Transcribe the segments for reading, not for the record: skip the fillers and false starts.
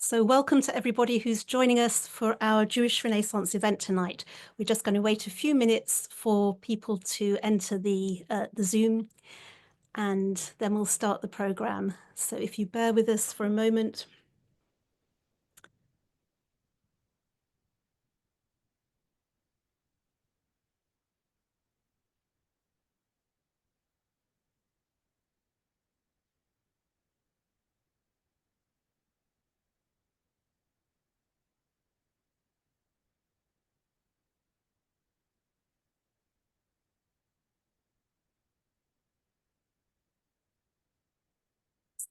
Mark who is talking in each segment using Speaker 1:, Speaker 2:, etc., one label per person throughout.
Speaker 1: So welcome to everybody who's joining us for our Jewish Renaissance event tonight. We're just going to wait a few minutes for people to enter the Zoom, and then we'll start the program. So if you bear with us for a moment.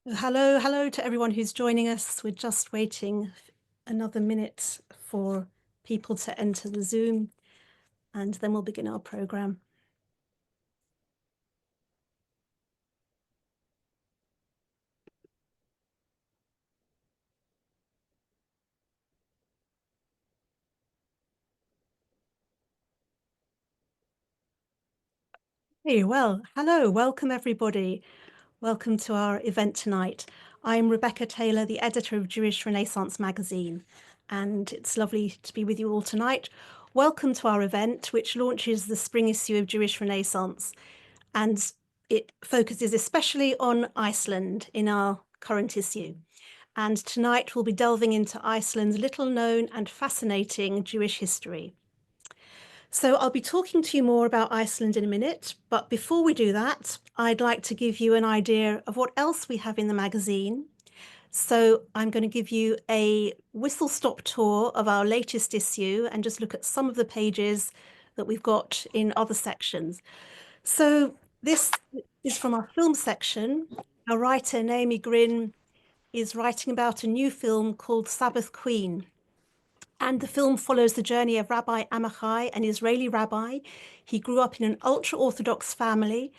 Speaker 1: Hello to everyone who's joining us. We're just waiting another minute for people to enter the Zoom, and then we'll begin our program. Hey, well, hello, welcome everybody. Welcome to our event tonight. I'm Rebecca Taylor, the editor of Jewish Renaissance magazine, and it's lovely to be with you all tonight. Welcome to our event, which launches the spring issue of Jewish Renaissance, and it focuses especially on Iceland in our current issue. And tonight we'll be delving into Iceland's little known and fascinating Jewish history. So I'll be talking to you more about Iceland in a minute, but before we do that, I'd like to give you an idea of what else we have in the magazine. So I'm going to give you a whistle-stop tour of our latest issue and just look at some of the pages that we've got in other sections. So this is from our film section. Our writer, Naomi Grin, is writing about a new film called Sabbath Queen. And the film follows the journey of Rabbi Amichai, an Israeli rabbi. He grew up in an ultra-Orthodox family,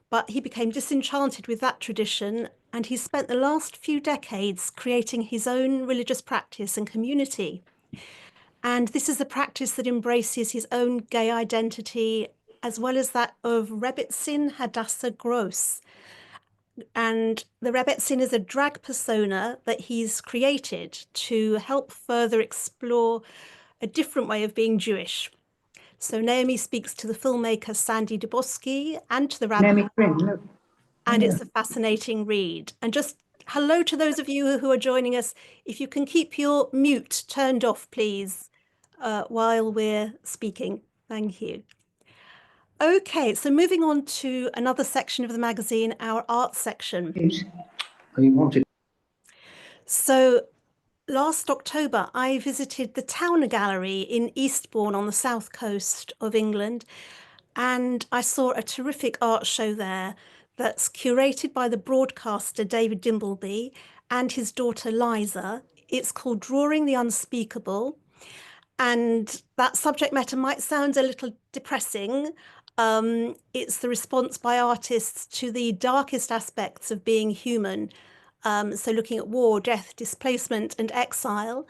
Speaker 1: but he became disenchanted with that tradition, and he spent the last few decades creating his own religious practice and community. And this is a practice that embraces his own gay identity, as well as that of Rebbetzin Hadassah Gross. And the Rebbetzin is a drag persona that he's created to help further explore a different way of being Jewish. So Naomi speaks to the filmmaker Sandy Dubosky and to the rabbi, and it's a fascinating read. And just hello to those of you who are joining us. If you can keep your mute turned off, please, while we're speaking. Thank you. Okay, so moving on to another section of the magazine, our art section. So last October, I visited the Town Gallery in Eastbourne on the south coast of England, and I saw a terrific art show there that's curated by the broadcaster David Dimbleby and his daughter Liza. It's called Drawing the Unspeakable, and that subject matter might sound a little depressing. It's the response by artists to the darkest aspects of being human. So looking at war, death, displacement, and exile.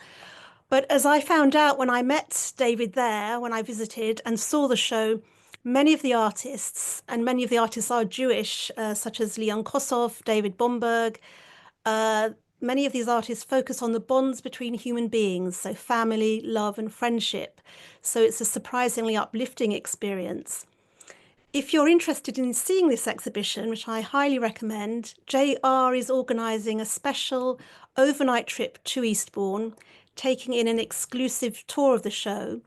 Speaker 1: But as I found out when I met David there, when I visited and saw the show, many of the artists, and many of the artists are Jewish, such as Leon Kossoff, David Bomberg, many of these artists focus on the bonds between human beings, so family, love, and friendship. So it's a surprisingly uplifting experience. If you're interested in seeing this exhibition, which I highly recommend, JR is organising a special overnight trip to Eastbourne, taking in an exclusive tour of the show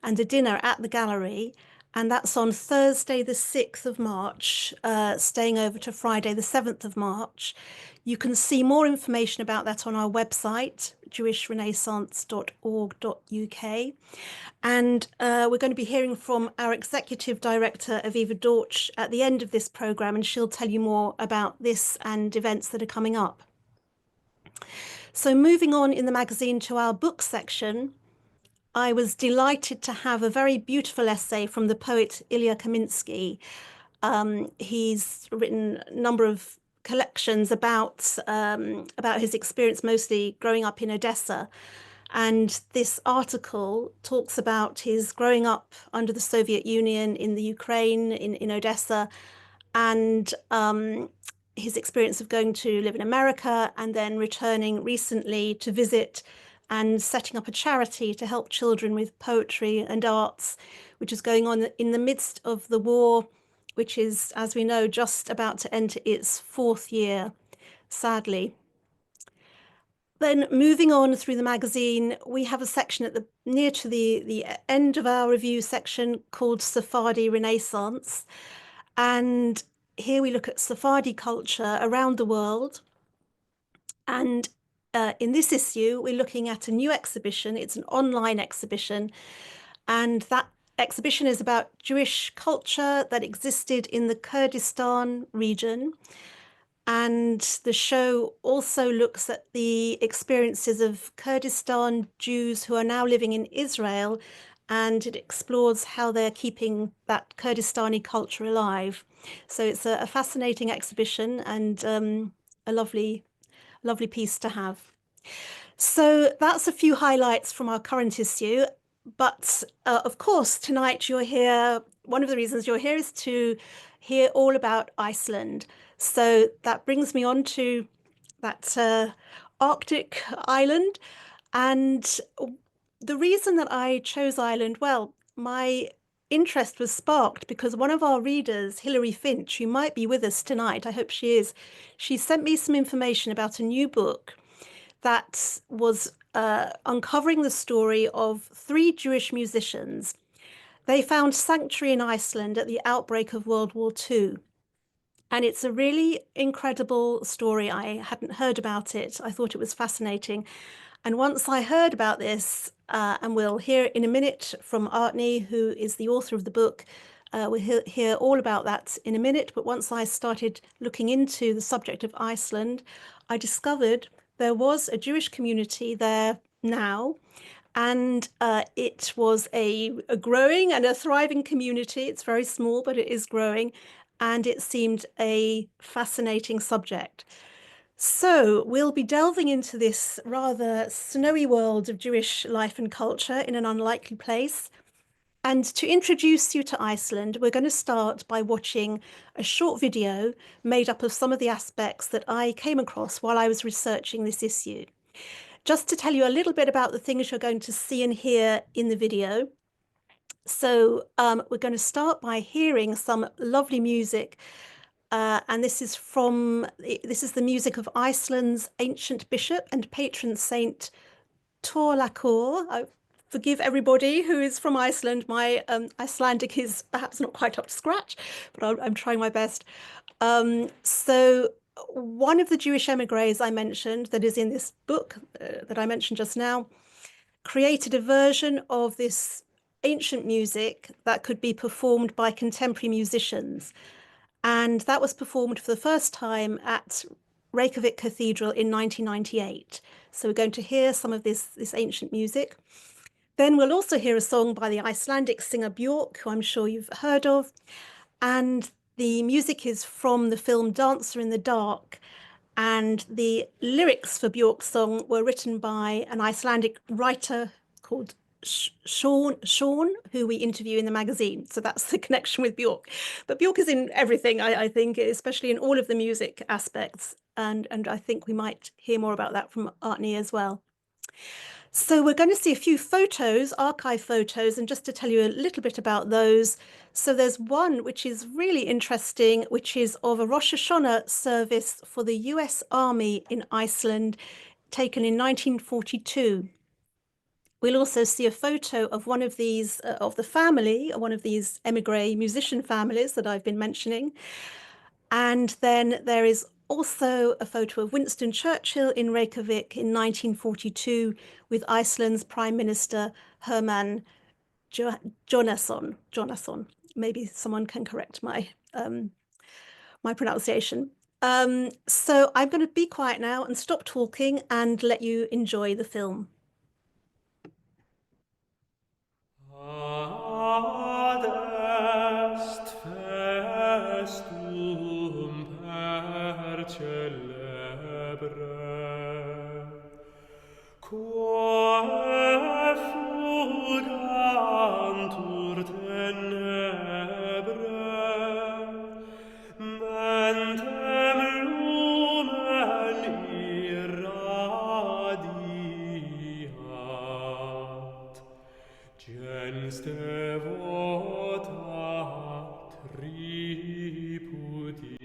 Speaker 1: and a dinner at the gallery. And that's on Thursday, the 6th of March, staying over to Friday, the 7th of March. You can see more information about that on our website, jewishrenaissance.org.uk. And we're going to be hearing from our executive director, Aviva Dorch, at the end of this programme, and she'll tell you more about this and events that are coming up. So moving on in the magazine to our book section, I was delighted to have a very beautiful essay from the poet Ilya Kaminsky. He's written a number of collections about his experience, mostly growing up in Odessa. And this article talks about his growing up under the Soviet Union in the Ukraine, in Odessa. And his experience of going to live in America and then returning recently to visit and setting up a charity to help children with poetry and arts, which is going on in the midst of the war, which is, as we know, just about to enter its fourth year, sadly. Then moving on through the magazine, we have a section at the near to the end of our review section called Sephardi Renaissance. And here we look at Sephardi culture around the world. And in this issue, we're looking at a new exhibition. It's an online exhibition. And that exhibition is about Jewish culture that existed in the Kurdistan region. And the show also looks at the experiences of Kurdistan Jews who are now living in Israel, and it explores how they're keeping that Kurdistani culture alive. So it's a fascinating exhibition and a lovely piece to have. So that's a few highlights from our current issue. But of course, tonight you're here. One of the reasons you're here is to hear all about Iceland. So that brings me on to that Arctic island. And the reason that I chose Ireland, well, my interest was sparked because one of our readers, Hilary Finch, who might be with us tonight, I hope she is, she sent me some information about a new book that was uncovering the story of three Jewish musicians. They found sanctuary in Iceland at the outbreak of World War II. And it's a really incredible story. I hadn't heard about it. I thought it was fascinating. And once I heard about this, and we'll hear in a minute from Árni, who is the author of the book, we'll hear all about that in a minute. But once I started looking into the subject of Iceland, I discovered there was a Jewish community there now. And it was a growing and a thriving community. It's very small, but it is growing. And it seemed a fascinating subject. So we'll be delving into this rather snowy world of Jewish life and culture in an unlikely place. And to introduce you to Iceland, we're going to start by watching a short video made up of some of the aspects that I came across while I was researching this issue. Just to tell you a little bit about the things you're going to see and hear in the video. So we're going to start by hearing some lovely music. And this is the music of Iceland's ancient bishop and patron saint, Thorlakur. I forgive everybody who is from Iceland. My Icelandic is perhaps not quite up to scratch, but I'm trying my best. So one of the Jewish émigrés I mentioned that is in this book that I mentioned just now created a version of this ancient music that could be performed by contemporary musicians. And that was performed for the first time at Reykjavik Cathedral in 1998. So we're going to hear some of this ancient music. Then we'll also hear a song by the Icelandic singer Björk, who I'm sure you've heard of. And the music is from the film Dancer in the Dark. And the lyrics for Björk's song were written by an Icelandic writer called Sean, who we interview in the magazine. So that's the connection with Björk. But Björk is in everything, I think, especially in all of the music aspects. And I think we might hear more about that from Árni as well. So we're going to see a few photos, archive photos, and just to tell you a little bit about those. So there's one which is really interesting, which is of a Rosh Hashanah service for the US Army in Iceland, taken in 1942. We'll also see a photo of one of these, of the family, one of these émigré musician families that I've been mentioning. And then there is also a photo of Winston Churchill in Reykjavik in 1942 with Iceland's Prime Minister Hermann Jónasson. Maybe someone can correct my my pronunciation. So I'm going to be quiet now and stop talking and let you enjoy the film.
Speaker 2: Ad est festum per celebre, quae fugantur tenebrae, mentem devota tripudia.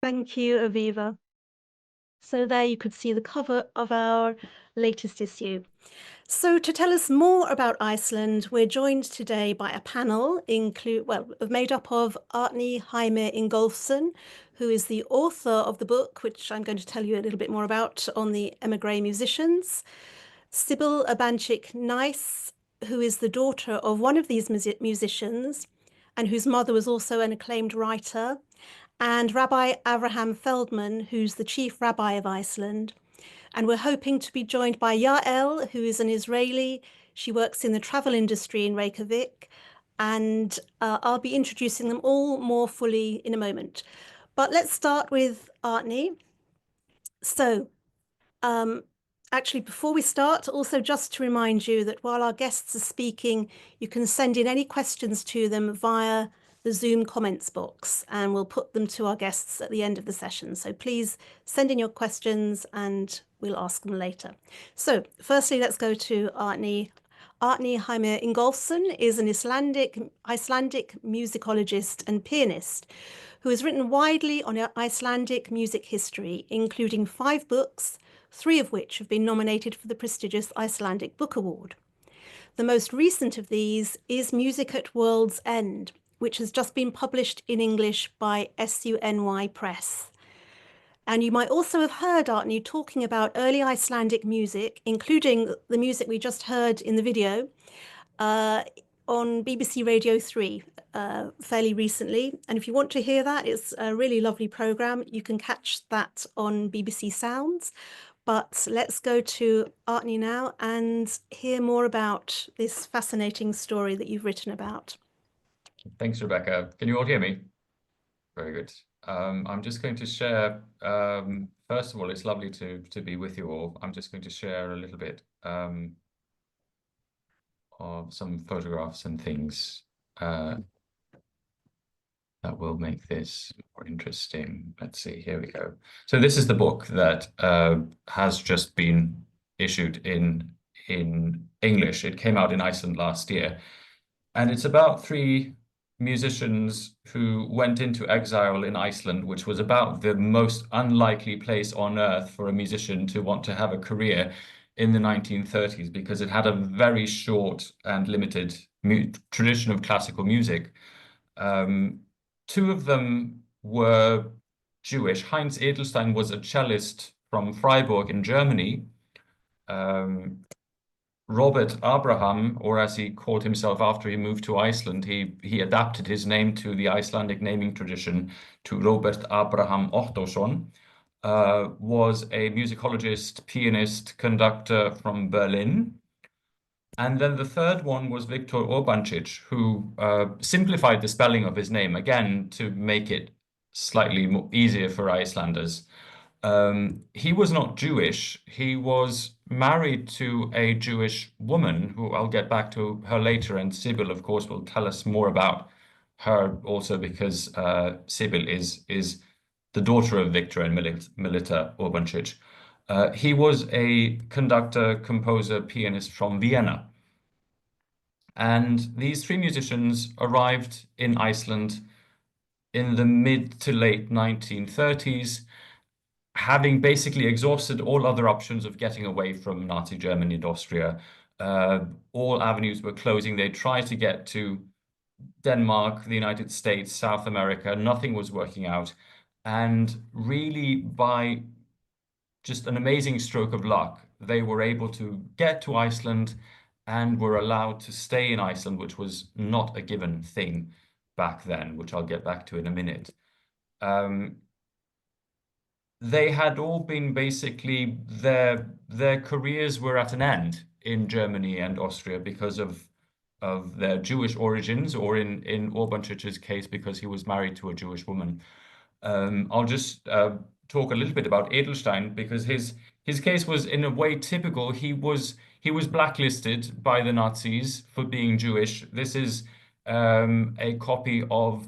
Speaker 1: Thank you, Aviva. So there you could see the cover of our latest issue. So to tell us more about Iceland, we're joined today by a panel made up of Árni Heimir Ingólfsson, who is the author of the book, which I'm going to tell you a little bit more about, on the émigrés musicians, Sibyl Urbancic Kneihs, who is the daughter of one of these musicians and whose mother was also an acclaimed writer, and Rabbi Avraham Feldman, who's the chief rabbi of Iceland. And we're hoping to be joined by Yael, who is an Israeli. She works in the travel industry in Reykjavik, and I'll be introducing them all more fully in a moment. But let's start with Árni. So, actually, before we start, also just to remind you that while our guests are speaking, you can send in any questions to them via the Zoom comments box, and we'll put them to our guests at the end of the session. So please send in your questions and we'll ask them later. So firstly, let's go to Árni. Árni Heimir Ingólfsson is an Icelandic musicologist and pianist who has written widely on Icelandic music history, including 5 books, 3 of which have been nominated for the prestigious Icelandic Book Award. The most recent of these is Music at World's End, which has just been published in English by SUNY Press. And you might also have heard Árni talking about early Icelandic music, including the music we just heard in the video, on BBC Radio 3 fairly recently. And if you want to hear that, it's a really lovely programme. You can catch that on BBC Sounds. But let's go to Árni now and hear more about this fascinating story that you've written about.
Speaker 3: Thanks, Rebecca. Can you all hear me? Very good. I'm just going to share, first of all, it's lovely to be with you all. I'm just going to share a little bit of some photographs and things that will make this more interesting. Let's see, here we go. So this is the book that has just been issued in English. It came out in Iceland last year, and it's about 3 musicians who went into exile in Iceland, which was about the most unlikely place on earth for a musician to want to have a career in the 1930s, because it had a very short and limited tradition of classical music. 2 of them were Jewish. Heinz Edelstein was a cellist from Freiburg in Germany. Robert Abraham, or as he called himself after he moved to Iceland, he adapted his name to the Icelandic naming tradition to Robert Abraham Ottosson, was a musicologist, pianist, conductor from Berlin. And then the third one was Viktor Urbancic, who simplified the spelling of his name, again, to make it slightly more easier for Icelanders. He was not Jewish. He was married to a Jewish woman, who I'll get back to her later, and Sibyl, of course, will tell us more about her also, because Sibyl is the daughter of Victor and Milita Urbancic. He was a conductor, composer, pianist from Vienna. And these 3 musicians arrived in Iceland in the mid to late 1930s, having basically exhausted all other options of getting away from Nazi Germany and Austria. All avenues were closing. They tried to get to Denmark, the United States, South America. Nothing was working out. And really, by just an amazing stroke of luck, they were able to get to Iceland and were allowed to stay in Iceland, which was not a given thing back then, which I'll get back to in a minute. They had all been basically, their careers were at an end in Germany and Austria because of their Jewish origins, or in Urbancic's case, because he was married to a Jewish woman. I'll just talk a little bit about Edelstein, because his case was in a way typical. He was blacklisted by the Nazis for being Jewish. This is a copy of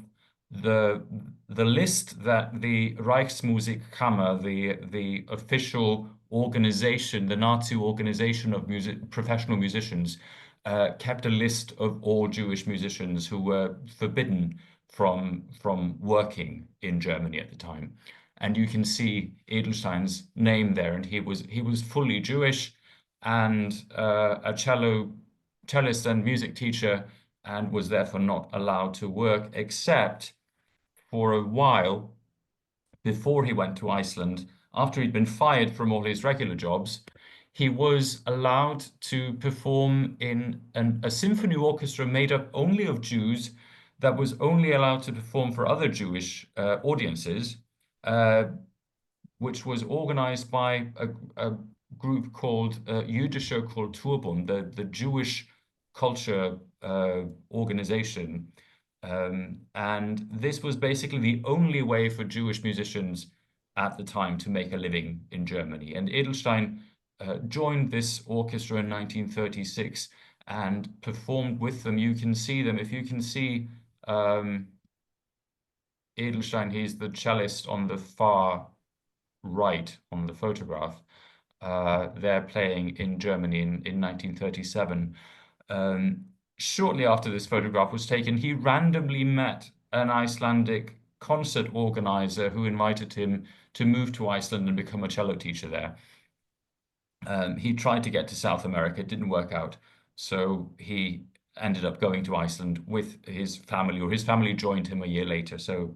Speaker 3: the list that the Reichsmusikkammer, the official organization, the Nazi organization of professional musicians, kept a list of all Jewish musicians who were forbidden from working in Germany at the time. And you can see Edelstein's name there, and he was fully Jewish and a cellist and music teacher, and was therefore not allowed to work, except for a while before he went to Iceland. After he'd been fired from all his regular jobs, he was allowed to perform in a symphony orchestra made up only of Jews, that was only allowed to perform for other Jewish audiences, which was organized by a group called Jüdischer Kulturbund, the Jewish culture organization. And this was basically the only way for Jewish musicians at the time to make a living in Germany. And Edelstein joined this orchestra in 1936 and performed with them. You can see them. If you can see Edelstein, he's the cellist on the far right on the photograph. They're playing in Germany in 1937. Shortly after this photograph was taken, he randomly met an Icelandic concert organizer who invited him to move to Iceland and become a cello teacher there. He tried to get to South America, it didn't work out. So he ended up going to Iceland with his family, or his family joined him a year later. So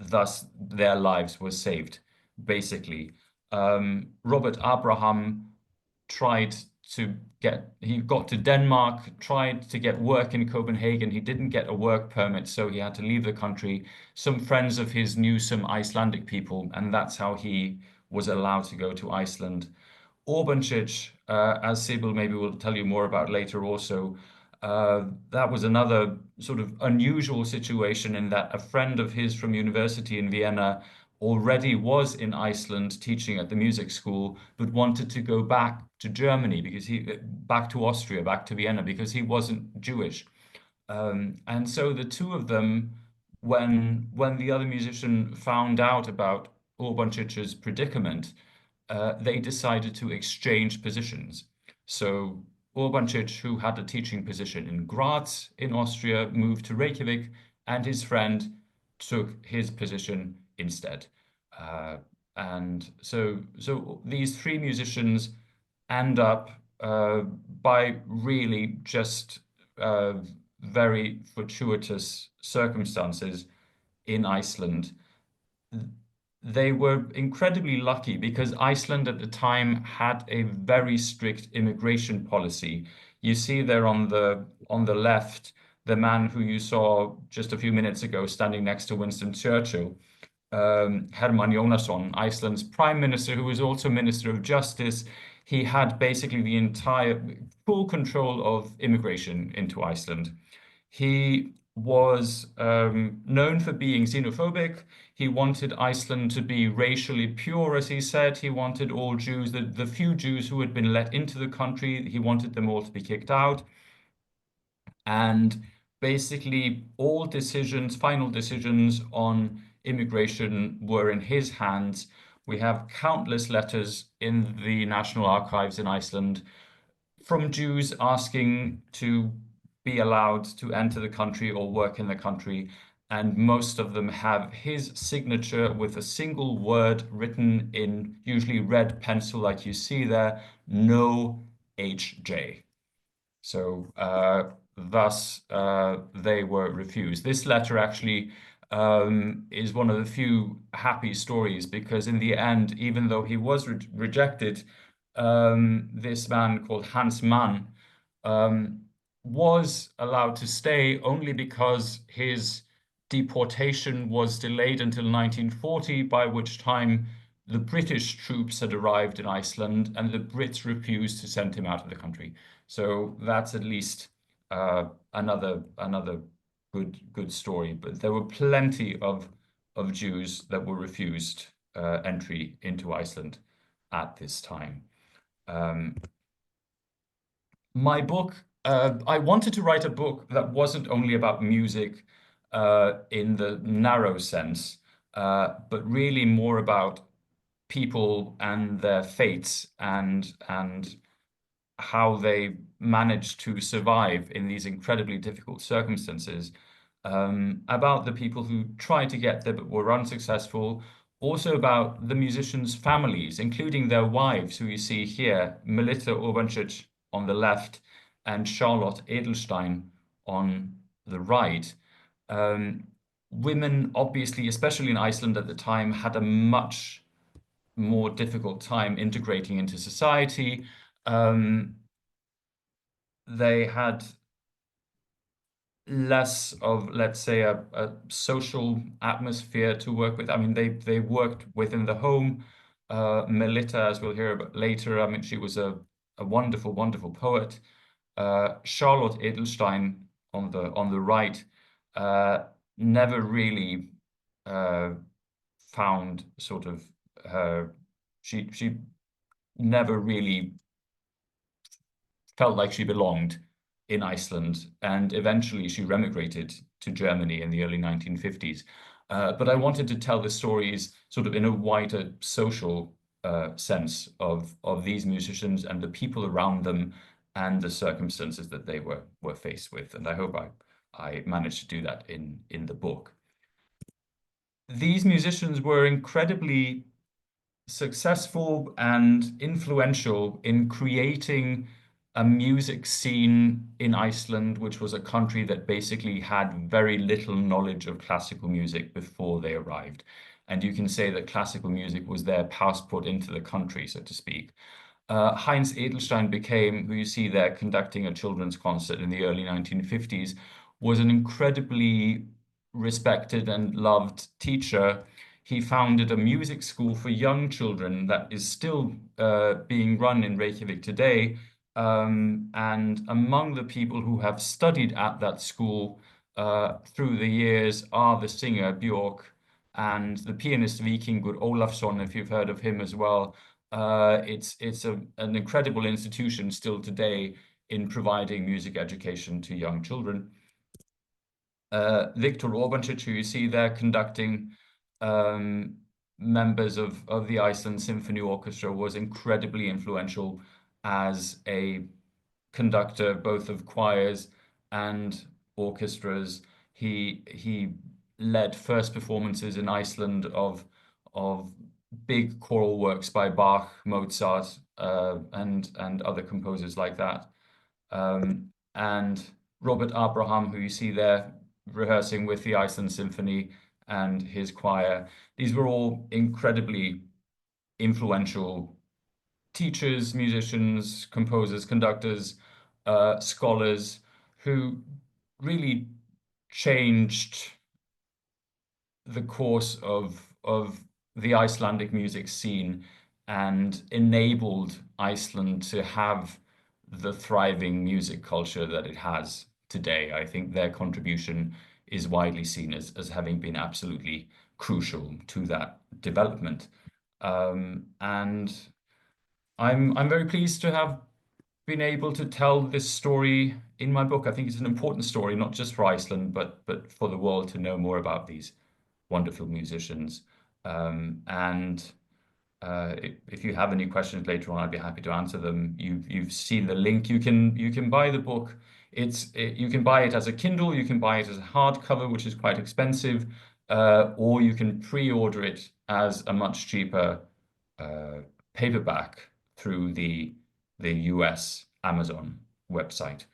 Speaker 3: thus their lives were saved, basically. Robert Abraham he got to Denmark, tried to get work in Copenhagen. He didn't get a work permit, so he had to leave the country. Some friends of his knew some Icelandic people, and that's how he was allowed to go to Iceland. Urbancic, as Sibyl maybe will tell you more about later also, that was another sort of unusual situation, in that a friend of his from university in Vienna already was in Iceland teaching at the music school, but wanted to go back to Germany, because back to Austria, back to Vienna, because he wasn't Jewish. And so the two of them, when the other musician found out about Urbancic's predicament, they decided to exchange positions. So Urbancic, who had a teaching position in Graz in Austria, moved to Reykjavik, and his friend took his position instead. And so these three musicians end up by really just very fortuitous circumstances in Iceland. They were incredibly lucky, because Iceland at the time had a very strict immigration policy. You see there on the left, the man who you saw just a few minutes ago standing next to Winston Churchill, Hermann Jónasson, Iceland's prime minister, who was also Minister of Justice. He had basically the entire full control of immigration into Iceland. He was known for being xenophobic. He wanted Iceland to be racially pure, as he said. He wanted all Jews, the few Jews who had been let into the country, he wanted them all to be kicked out. And basically all decisions, final decisions on immigration were in his hands. We have countless letters in the National Archives in Iceland from Jews asking to be allowed to enter the country or work in the country, and most of them have his signature with a single word written in usually red pencil, like you see there: no HJ. So thus they were refused. This letter actually is one of the few happy stories, because in the end, even though he was rejected, this man called Hans Mann was allowed to stay only because his deportation was delayed until 1940, by which time the British troops had arrived in Iceland and the Brits refused to send him out of the country. So that's at least another good story. But there were plenty of Jews that were refused entry into Iceland at this time. My book, I wanted to write a book that wasn't only about music in the narrow sense, but really more about people and their fates and how they managed to survive in these incredibly difficult circumstances, about the people who tried to get there but were unsuccessful, also about the musicians' families, including their wives, who you see here, Melita Urbancic on the left and Charlotte Edelstein on the right. Women, obviously, especially in Iceland at the time, had a much more difficult time integrating into society. They had less of, let's say, a social atmosphere to work with. I mean, they worked within the home. Melita, as we'll hear about later, I mean, she was a wonderful, wonderful poet. Charlotte Edelstein on the right never really found sort of her. She never really felt like she belonged in Iceland, and eventually she remigrated to Germany in the early 1950s. But I wanted to tell the stories sort of in a wider social sense of these musicians and the people around them and the circumstances that they were faced with. And I hope I managed to do that in the book. These musicians were incredibly successful and influential in creating a music scene in Iceland, which was a country that basically had very little knowledge of classical music before they arrived. And you can say that classical music was their passport into the country, so to speak. Heinz Edelstein became, who you see there conducting a children's concert in the early 1950s, was an incredibly respected and loved teacher. He founded a music school for young children that is still being run in Reykjavik today. And among the people who have studied at that school through the years are the singer Björk and the pianist Víkingur Ólafsson, if you've heard of him as well. It's an incredible institution still today in providing music education to young children. Viktor Urbancic, who you see there conducting members of the Iceland Symphony Orchestra, was incredibly influential as a conductor, both of choirs and orchestras. He led first performances in Iceland of big choral works by Bach, Mozart, and other composers like that. And Robert Abraham, who you see there rehearsing with the Iceland Symphony and his choir. These were all incredibly influential teachers, musicians, composers, conductors, scholars, who really changed the course of the Icelandic music scene and enabled Iceland to have the thriving music culture that it has today. I think their contribution is widely seen as having been absolutely crucial to that development. And I'm very pleased to have been able to tell this story in my book. I think it's an important story, not just for Iceland, but for the world to know more about these wonderful musicians. If you have any questions later on, I'd be happy to answer them. You've seen the link. You can buy the book. You can buy it as a Kindle. You can buy it as a hardcover, which is quite expensive, or you can pre-order it as a much cheaper paperback through the the US Amazon website.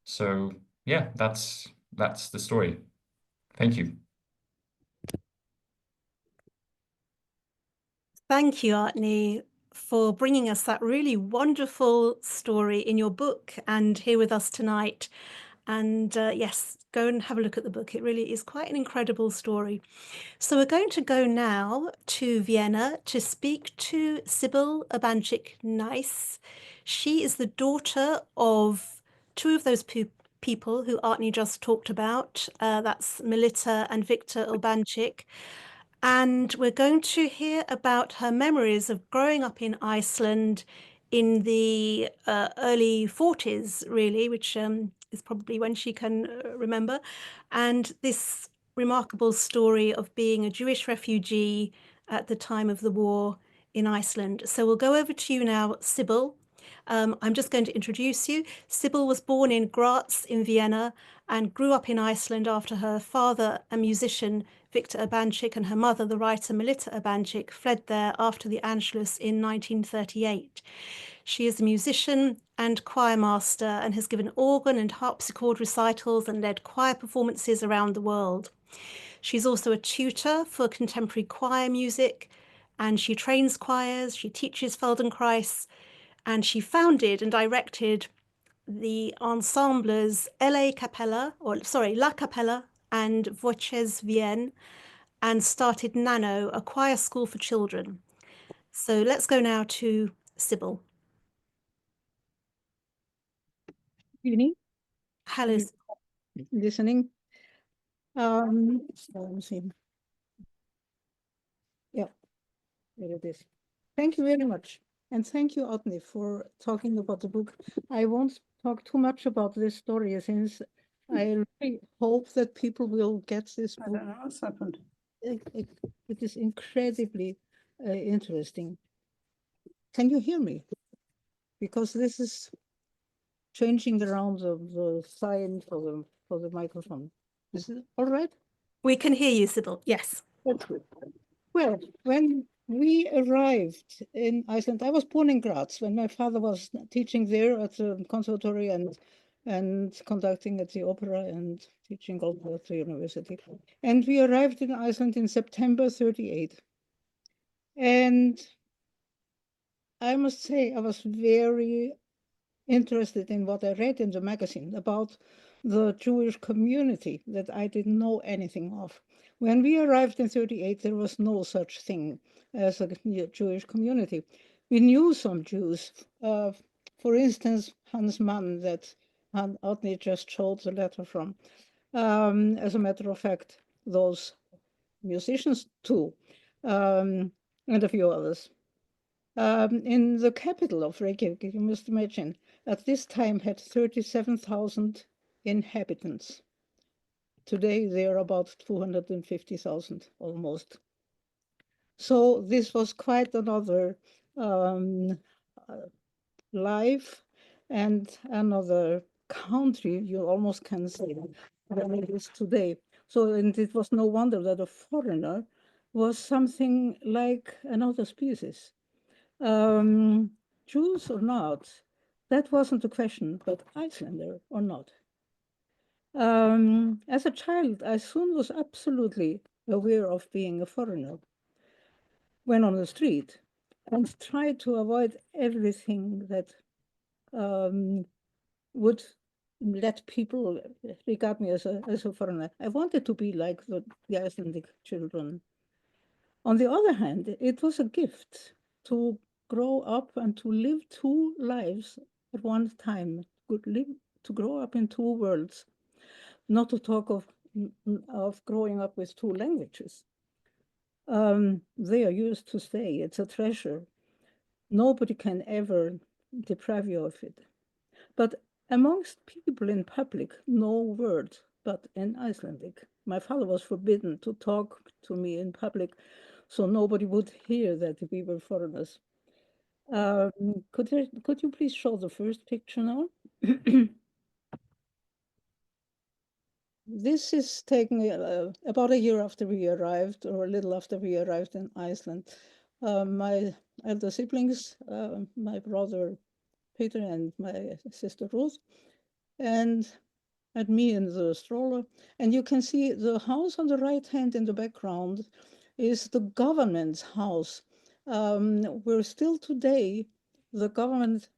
Speaker 3: So yeah, that's the story. Thank you.
Speaker 1: Thank you, Árni, for bringing us that really wonderful story in your book and here with us tonight. And yes, go and have a look at the book. It really is quite an incredible story. So we're going to go now to Vienna to speak to Sibyl Urbancic Kneihs. She is the daughter of two of those people who Árni just talked about. That's Melita and Victor Urbancic. And we're going to hear about her memories of growing up in Iceland in the early 40s, really, which is probably when she can remember. And this remarkable story of being a Jewish refugee at the time of the war in Iceland. So we'll go over to you now, Sibyl. I'm just going to introduce you. Sibyl was born in Graz in Vienna and grew up in Iceland after her father, a musician, Victor Urbancic, and her mother, the writer Melita Urbancic, fled there after the Anschluss in 1938. She is a musician and choir master and has given organ and harpsichord recitals and led choir performances around the world. She's also a tutor for contemporary choir music, and she trains choirs, she teaches Feldenkrais, and she founded and directed the ensembles La Capella and Voces Vienne, and started Nano, a choir school for children. So let's go now to Sibyl.
Speaker 4: Good evening.
Speaker 1: Hello.
Speaker 4: Listening. Let me see. Yeah, there it is. Thank you very much. And thank you, Árni, for talking about the book. I won't talk too much about this story since I really hope that people will get this book. I don't know what's happened. It is incredibly interesting. Can you hear me? Because this is changing around the sign for the microphone. Is it all right?
Speaker 1: We can hear you, Sibyl. Yes.
Speaker 4: That's good. Well, when we arrived in Iceland, I was born in Graz when my father was teaching there at the conservatory and conducting at the opera and teaching also at the university. And we arrived in Iceland in September 38. And I must say, I was very interested in what I read in the magazine about the Jewish community that I didn't know anything of. When we arrived in 38, there was no such thing as a Jewish community. We knew some Jews. For instance, Hans Mann, that Árni just showed the letter from. As a matter of fact, those musicians too, and a few others. In the capital of Reykjavik, you must imagine, at this time had 37,000 inhabitants. Today, they are about 250,000 almost. So this was quite another life and another country, you almost can say, than it is today. So, and it was no wonder that a foreigner was something like another species. Jews or not, that wasn't the question, but Icelander or not. As a child, I soon was absolutely aware of being a foreigner. Went on the street and tried to avoid everything that would let people regard me as a foreigner. I wanted to be like the Icelandic children. On the other hand, it was a gift to grow up and to live two lives at one time, to grow up in two worlds, not to talk of growing up with two languages. They are used to stay. It's a treasure. Nobody can ever deprive you of it. But amongst people in public, no word but in Icelandic. My father was forbidden to talk to me in public, so nobody would hear that we were foreigners. Could you please show the first picture now? This is taken about a year after we arrived, or a little after we arrived in Iceland. My elder siblings, my brother Peter and my sister Ruth, and me in the stroller. And you can see the house on the right hand in the background is the government's house, where still today the government's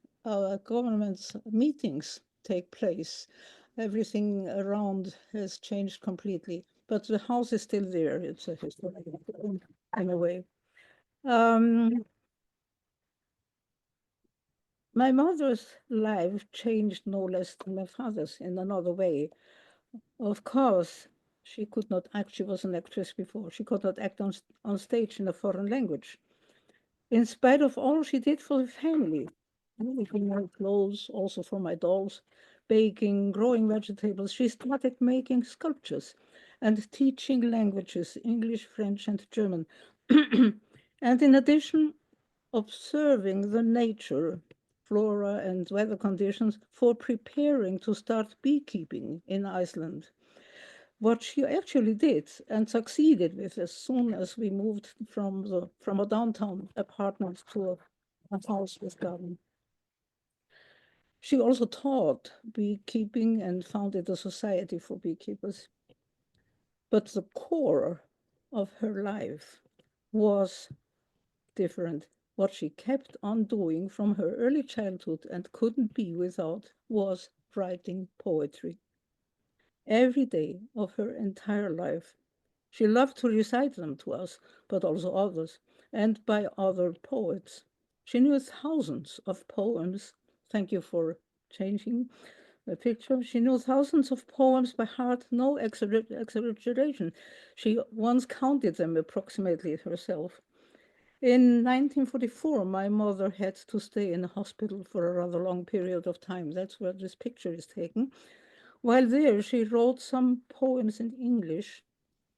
Speaker 4: meetings take place. Everything around has changed completely, but the house is still there. It's a historic in a way. My mother's life changed no less than my father's in another way. Of course, she could not act. She was an actress before. She could not act on stage in a foreign language. In spite of all she did for the family, making her clothes, also for my dolls, baking, growing vegetables, she started making sculptures and teaching languages, English, French, and German. And in addition, observing the nature, flora, and weather conditions for preparing to start beekeeping in Iceland. What she actually did and succeeded with as soon as we moved from a downtown apartment to a house with garden. She also taught beekeeping and founded a society for beekeepers. But the core of her life was different. What she kept on doing from her early childhood and couldn't be without was writing poetry. Every day of her entire life. She loved to recite them to us, but also others, and by other poets. She knew thousands of poems. Thank you for changing the picture. She knew thousands of poems by heart, no exaggeration. She once counted them approximately herself. In 1944, my mother had to stay in a hospital for a rather long period of time. That's where this picture is taken. While there, she wrote some poems in English,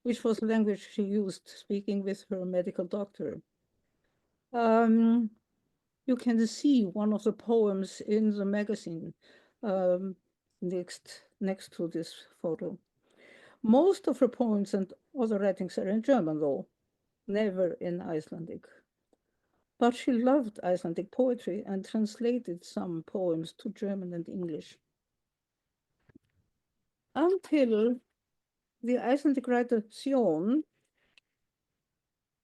Speaker 4: which was the language she used speaking with her medical doctor. You can see one of the poems in the magazine next to this photo. Most of her poems and other writings are in German, though, never in Icelandic. But she loved Icelandic poetry and translated some poems to German and English. Until the Icelandic writer Sjón,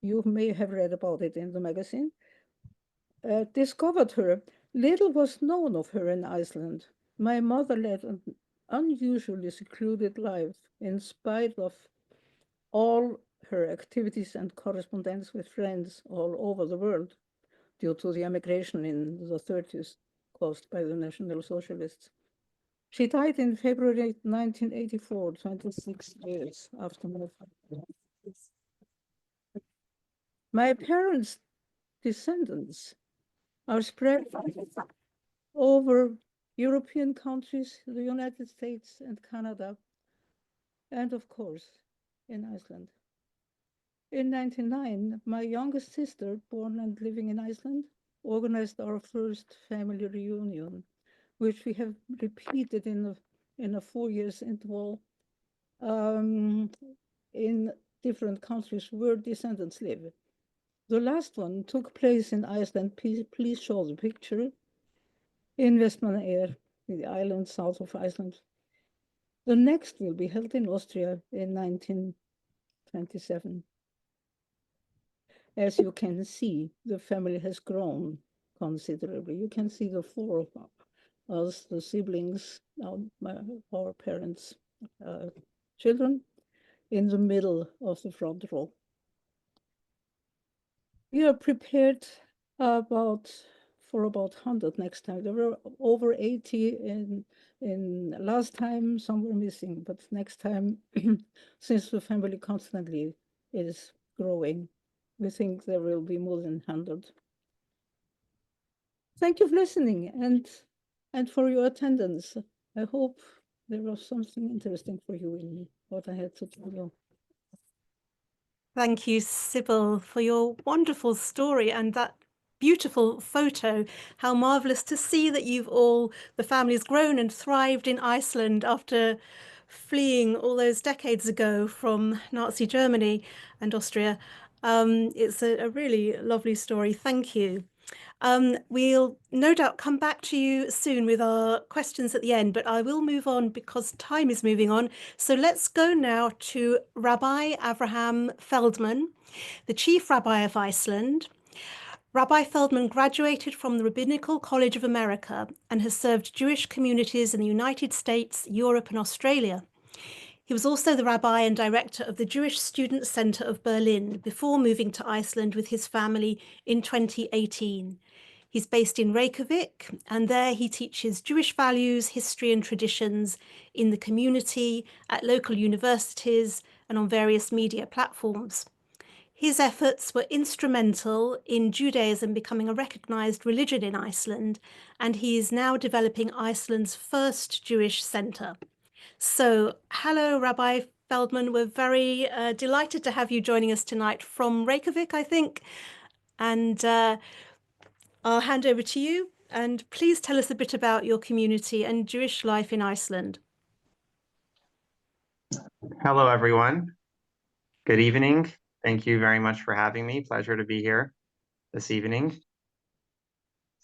Speaker 4: you may have read about it in the magazine, discovered her, little was known of her in Iceland. My mother led an unusually secluded life in spite of all her activities and correspondence with friends all over the world due to the emigration in the 30s caused by the National Socialists. She died in February 1984, 26 years after my father. My parents' descendants are spread over European countries, the United States and Canada, and of course, in Iceland. In 1999, my youngest sister, born and living in Iceland, organized our first family reunion, which we have repeated in a 4 years interval in different countries where descendants live. The last one took place in Iceland. Please show the picture. In Vestmannaeyjar, the island south of Iceland. The next will be held in Austria in 1927. As you can see, the family has grown considerably. You can see the four of us, the siblings, our parents' children, in the middle of the front row. We are prepared for about 100 next time. There were over 80 in last time, some were missing, but next time, since the family constantly is growing, we think there will be more than 100. Thank you for listening and for your attendance. I hope there was something interesting for you in what I had to tell you.
Speaker 1: Thank you, Sibyl, for your wonderful story and that beautiful photo. How marvelous to see that the family's grown and thrived in Iceland after fleeing all those decades ago from Nazi Germany and Austria. It's a really lovely story. Thank you. We'll no doubt come back to you soon with our questions at the end, but I will move on because time is moving on. So let's go now to Rabbi Avraham Feldman, the Chief Rabbi of Iceland. Rabbi Feldman graduated from the Rabbinical College of America and has served Jewish communities in the United States, Europe, and Australia. He was also the rabbi and director of the Jewish Student Center of Berlin before moving to Iceland with his family in 2018. He's based in Reykjavik, and there he teaches Jewish values, history, and traditions in the community, at local universities, and on various media platforms. His efforts were instrumental in Judaism becoming a recognized religion in Iceland, and he is now developing Iceland's first Jewish center. So, hello, Rabbi Feldman. We're very delighted to have you joining us tonight from Reykjavik, I think. And I'll hand over to you. And please tell us a bit about your community and Jewish life in Iceland.
Speaker 5: Hello, everyone. Good evening. Thank you very much for having me. Pleasure to be here this evening.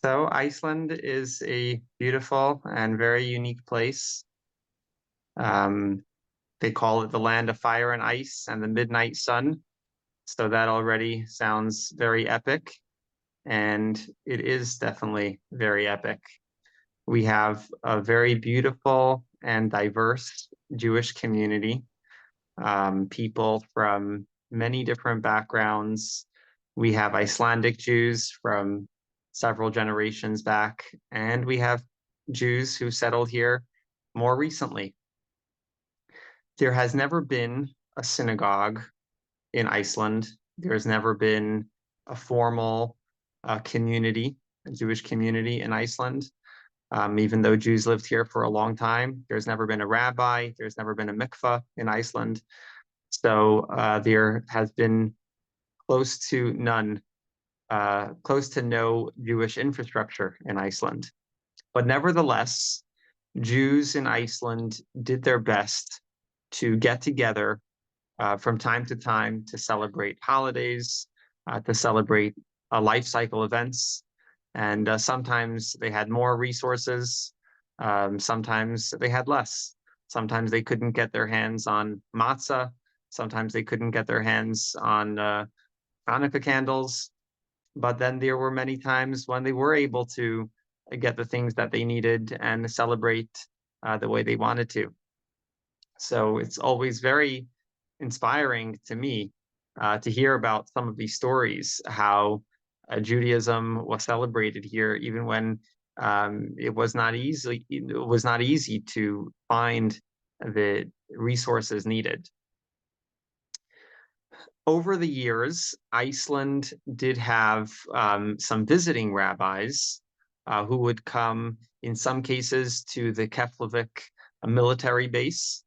Speaker 5: So Iceland is a beautiful and very unique place. They call it the land of fire and ice and the midnight sun. So that already sounds very epic. And it is definitely very epic. We have a very beautiful and diverse Jewish community. People from many different backgrounds. We have Icelandic Jews from several generations back, and we have Jews who settled here more recently. There has never been a synagogue in Iceland. There's never been a formal community, a Jewish community in Iceland. Even though Jews lived here for a long time, there's never been a rabbi, there's never been a mikvah in Iceland. So there has been close to no Jewish infrastructure in Iceland. But nevertheless, Jews in Iceland did their best to get together from time to time to celebrate holidays, to celebrate life cycle events. And sometimes they had more resources, sometimes they had less. Sometimes they couldn't get their hands on matzah. Sometimes they couldn't get their hands on Hanukkah candles. But then there were many times when they were able to get the things that they needed and celebrate the way they wanted to. So it's always very inspiring to me to hear about some of these stories, how Judaism was celebrated here, even when it was not easy to find the resources needed. Over the years, Iceland did have some visiting rabbis who would come, in some cases, to the Keflavik military base,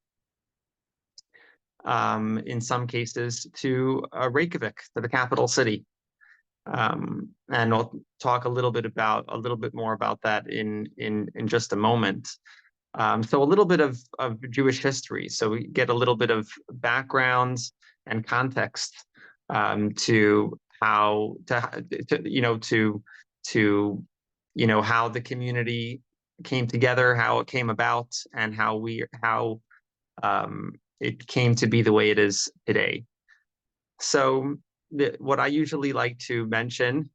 Speaker 5: in some cases to Reykjavik, to the capital city. And I'll talk a little bit more about that in just a moment. So a little bit of Jewish history. So we get a little bit of background and context to how how the community came together, how it came about, and how it came to be the way it is today. So what I usually like to mention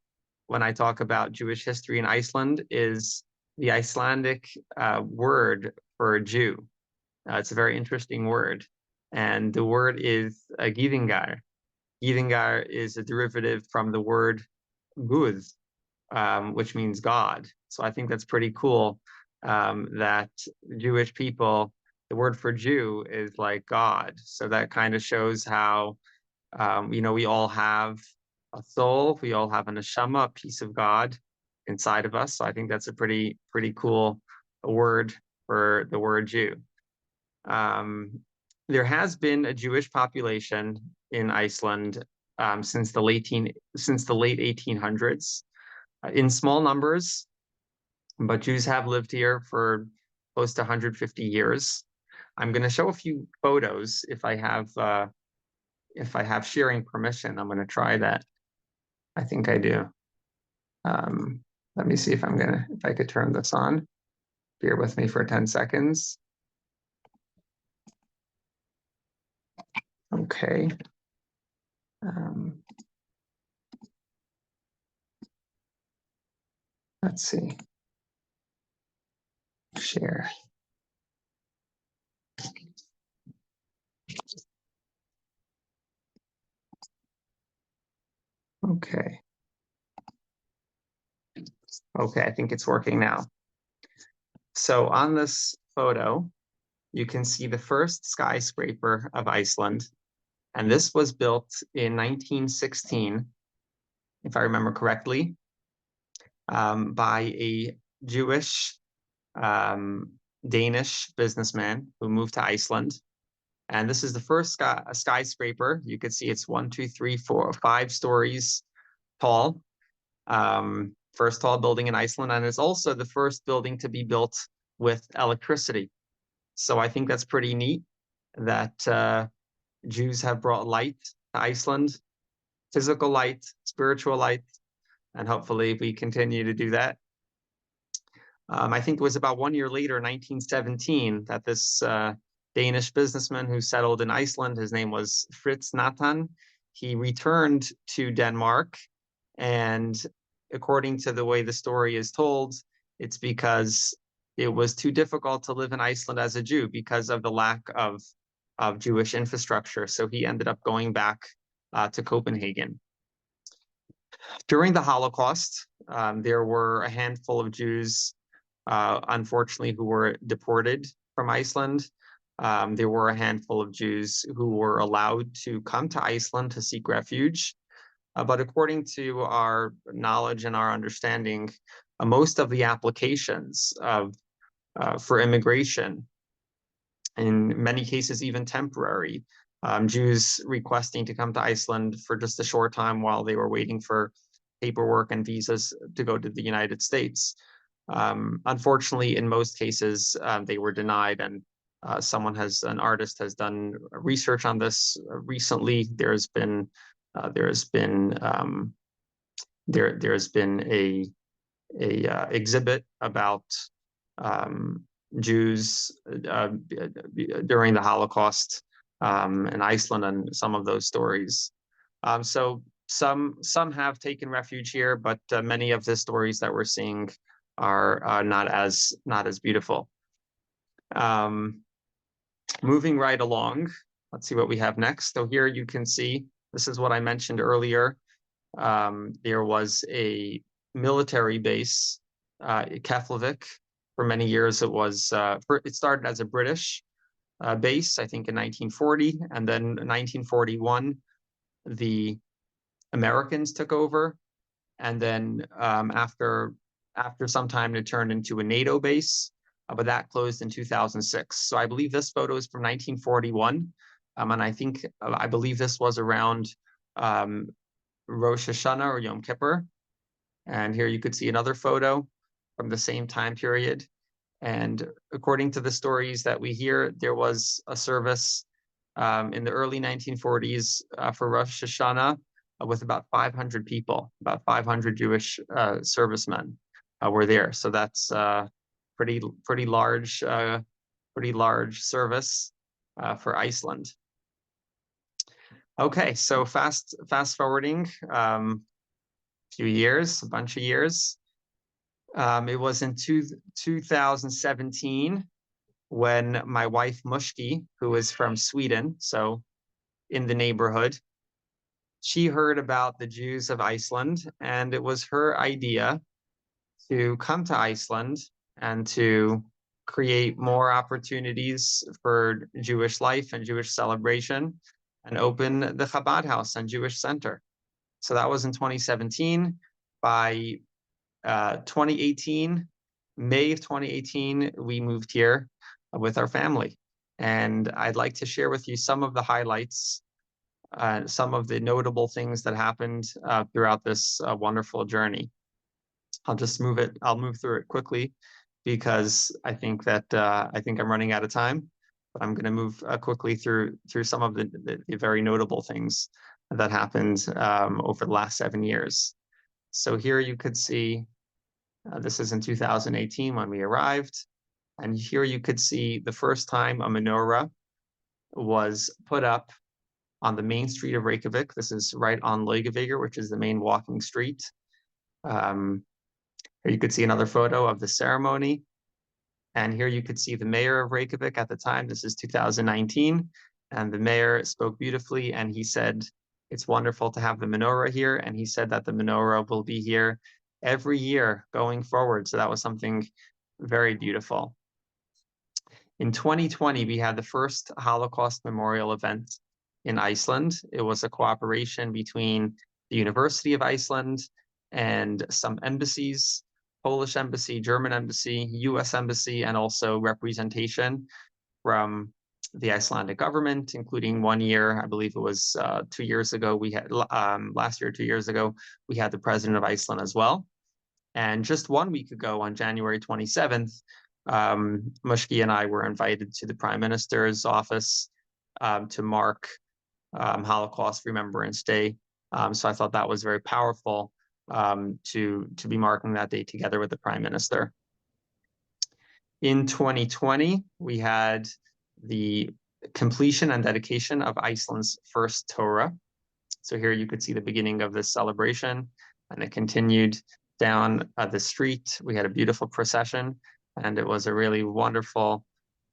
Speaker 5: when I talk about Jewish history in Iceland is the Icelandic word for a Jew. It's a very interesting word. And the word is gyðingar. Gyðingar is a derivative from the word guð, which means God. So I think that's pretty cool that Jewish people, the word for Jew is like God. So that kind of shows how, we all have a soul, we all have a neshama, a piece of God inside of us. So I think that's a pretty cool word for the word Jew. There has been a Jewish population in Iceland since the late 1800s, in small numbers, but Jews have lived here for close to 150 years. I'm going to show a few photos if I have sharing permission. I'm going to try that. I think I do. Let me see if I could turn this on. Bear with me for 10 seconds. Okay. Let's see. Share. Okay. Okay, I think it's working now. So on this photo, you can see the first skyscraper of Iceland. And this was built in 1916, if I remember correctly, by a Jewish Danish businessman who moved to Iceland. And this is the first skyscraper. You can see it's 1, 2, 3, 4, 5 stories tall. First tall building in Iceland, and it's also the first building to be built with electricity. So I think that's pretty neat that Jews have brought light to Iceland, physical light, spiritual light, and hopefully we continue to do that. I think it was about 1 year later, 1917, that this Danish businessman who settled in Iceland, his name was Fritz Nathan, he returned to Denmark, and according to the way the story is told, it's because it was too difficult to live in Iceland as a Jew because of the lack of Jewish infrastructure. So he ended up going back to Copenhagen. During the Holocaust, there were a handful of Jews, unfortunately, who were deported from Iceland. There were a handful of Jews who were allowed to come to Iceland to seek refuge. But according to our knowledge and our understanding, most of the applications for immigration, in many cases even temporary, Jews requesting to come to Iceland for just a short time while they were waiting for paperwork and visas to go to the United States. Unfortunately, in most cases, they were denied, and an artist has done research on this recently. There's been a exhibit about Jews during the Holocaust in Iceland, and some of those stories. So some have taken refuge here, but many of the stories that we're seeing are not as beautiful. Moving right along, let's see what we have next. So here you can see, this is what I mentioned earlier. There was a military base, Keflavik. For many years, it started as a British base, I think in 1940, and then in 1941, the Americans took over, and then after some time, it turned into a NATO base, but that closed in 2006. So I believe this photo is from 1941, and I believe this was around Rosh Hashanah or Yom Kippur. And here you could see another photo from the same time period. And according to the stories that we hear, there was a service in the early 1940s for Rosh Hashanah with about 500 people, about 500 Jewish servicemen were there. So that's pretty large service for Iceland. Okay, so fast forwarding a bunch of years. It was in 2017 when my wife Mushky, who is from Sweden, so in the neighborhood, she heard about the Jews of Iceland, and it was her idea to come to Iceland and to create more opportunities for Jewish life and Jewish celebration, and open the Chabad House and Jewish Center. So that was in 2017. By 2018, May of 2018, we moved here with our family. And I'd like to share with you some of the highlights, some of the notable things that happened throughout this wonderful journey. I'll move through it quickly because I think I'm running out of time, but I'm going to move quickly through some of the very notable things that happened over the last 7 years. So here you could see, this is in 2018 when we arrived. And here you could see the first time a menorah was put up on the main street of Reykjavik. This is right on Laugavegur, which is the main walking street. Here you could see another photo of the ceremony. And here you could see the mayor of Reykjavik at the time. This is 2019. And the mayor spoke beautifully, and he said, it's wonderful to have the menorah here. And he said that the menorah will be here every year going forward. So that was something very beautiful. In 2020, we had the first Holocaust memorial event in Iceland. It was a cooperation between the University of Iceland and some embassies, Polish embassy, German embassy, US embassy, and also representation from the Icelandic government, including 1 year, I believe it was 2 years ago, we had, last year, 2 years ago, we had the president of Iceland as well. And just 1 week ago, on January 27th, Mushky and I were invited to the Prime Minister's office to mark Holocaust Remembrance Day. So I thought that was very powerful to be marking that day together with the Prime Minister. In 2020, we had the completion and dedication of Iceland's first Torah. So here you could see the beginning of this celebration, and it continued down the street. We had a beautiful procession, and it was a really wonderful,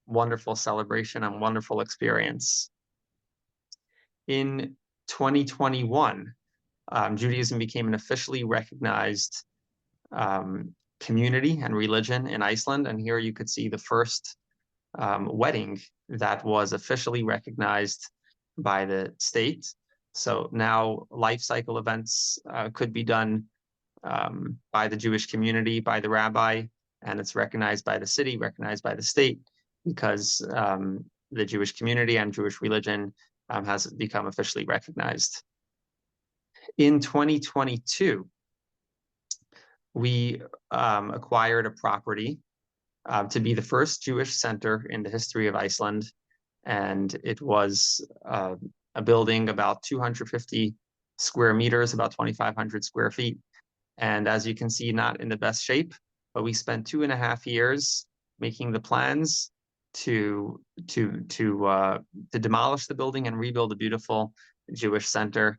Speaker 5: wonderful celebration and wonderful experience. In 2021, Judaism became an officially recognized community and religion in Iceland. And here you could see the first wedding that was officially recognized by the state. So now life cycle events could be done by the Jewish community, by the rabbi, and it's recognized by the city, recognized by the state, because the Jewish community and Jewish religion has become officially recognized. In 2022, we acquired a property to be the first Jewish center in the history of Iceland. And it was a building about 250 square meters, about 2,500 square feet. And as you can see, not in the best shape, but we spent 2.5 years making the plans to demolish the building and rebuild a beautiful Jewish center.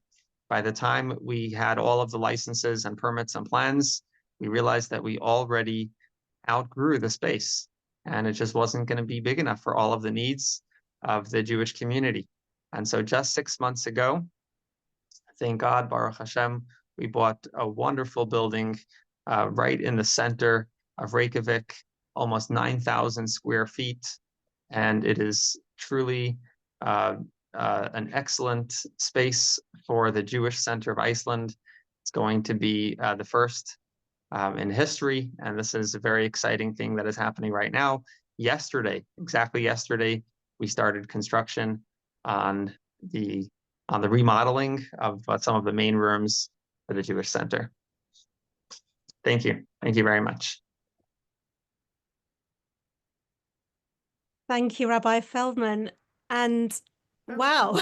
Speaker 5: By the time we had all of the licenses and permits and plans, we realized that we already outgrew the space, and it just wasn't going to be big enough for all of the needs of the Jewish community. And so just 6 months ago, thank God, Baruch Hashem, we bought a wonderful building right in the center of Reykjavik, almost 9,000 square feet. And it is truly an excellent space for the Jewish Center of Iceland. It's going to be the first in history, and this is a very exciting thing that is happening right now. Yesterday, exactly yesterday, we started construction on the remodeling of some of the main rooms for the Jewish Center. Thank you. Thank you very much.
Speaker 1: Thank you, Rabbi Feldman. And wow,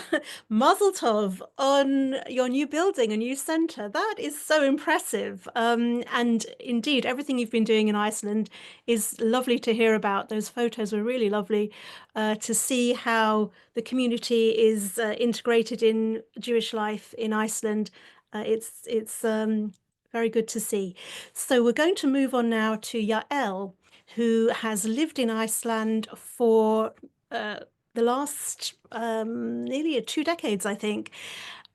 Speaker 1: Mazel Tov on your new building, a new center. That is so impressive. And indeed, everything you've been doing in Iceland is lovely to hear about. Those photos were really lovely to see how the community is integrated in Jewish life in Iceland. It's very good to see. So we're going to move on now to Yael, who has lived in Iceland for the last nearly 2 decades, I think.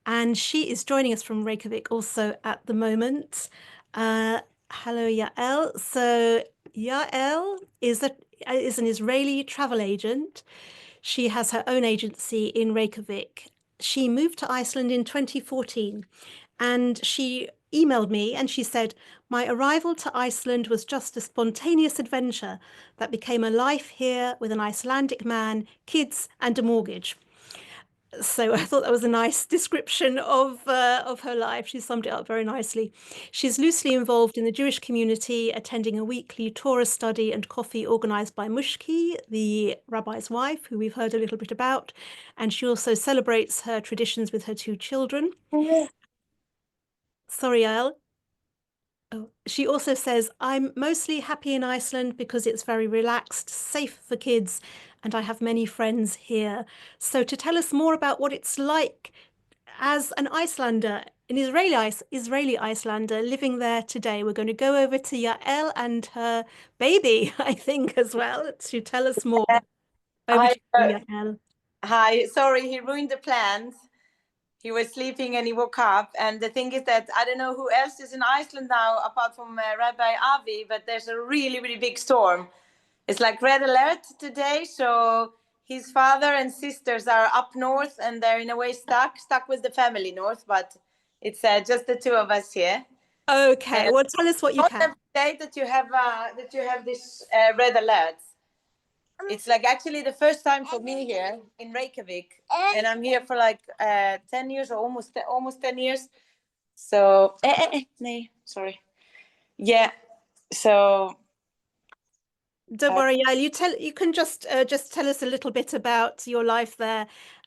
Speaker 1: And she is joining us from Reykjavik also at the moment. Hello, Yael. So Yael is an Israeli travel agent. She has her own agency in Reykjavik. She moved to Iceland in 2014, and she emailed me and she said, my arrival to Iceland was just a spontaneous adventure that became a life here with an Icelandic man, kids, and a mortgage. So I thought that was a nice description of her life. She summed it up very nicely. She's loosely involved in the Jewish community, attending a weekly Torah study and coffee organized by Mushky, the rabbi's wife, who we've heard a little bit about. And she also celebrates her traditions with her 2 children. Sorry, Yael. Oh, she also says, I'm mostly happy in Iceland because it's very relaxed, safe for kids, and I have many friends here. So to tell us more about what it's like as an Icelander, an Israeli Icelander living there today, we're going to go over to Yael and her baby, I think, as well, to tell us more. Over
Speaker 6: Hi,
Speaker 1: to you, Yael.
Speaker 6: hi. Sorry, he ruined the plans. He was sleeping and he woke up. And the thing is that I don't know who else is in Iceland now apart from Rabbi Avi, but there's a really, really big storm. It's like red alert today. So his father and sisters are up north and they're in a way stuck with the family north, but it's just the two of us here.
Speaker 1: Okay, well, tell us what you
Speaker 6: Not
Speaker 1: can.
Speaker 6: every day that you have this red alert. It's like actually the first time for me here in Reykjavik, and I'm here for like 10 years or almost 10 years. So, no, sorry. Yeah. So
Speaker 1: Don't worry, Yael. You can just tell us a little bit about your life there,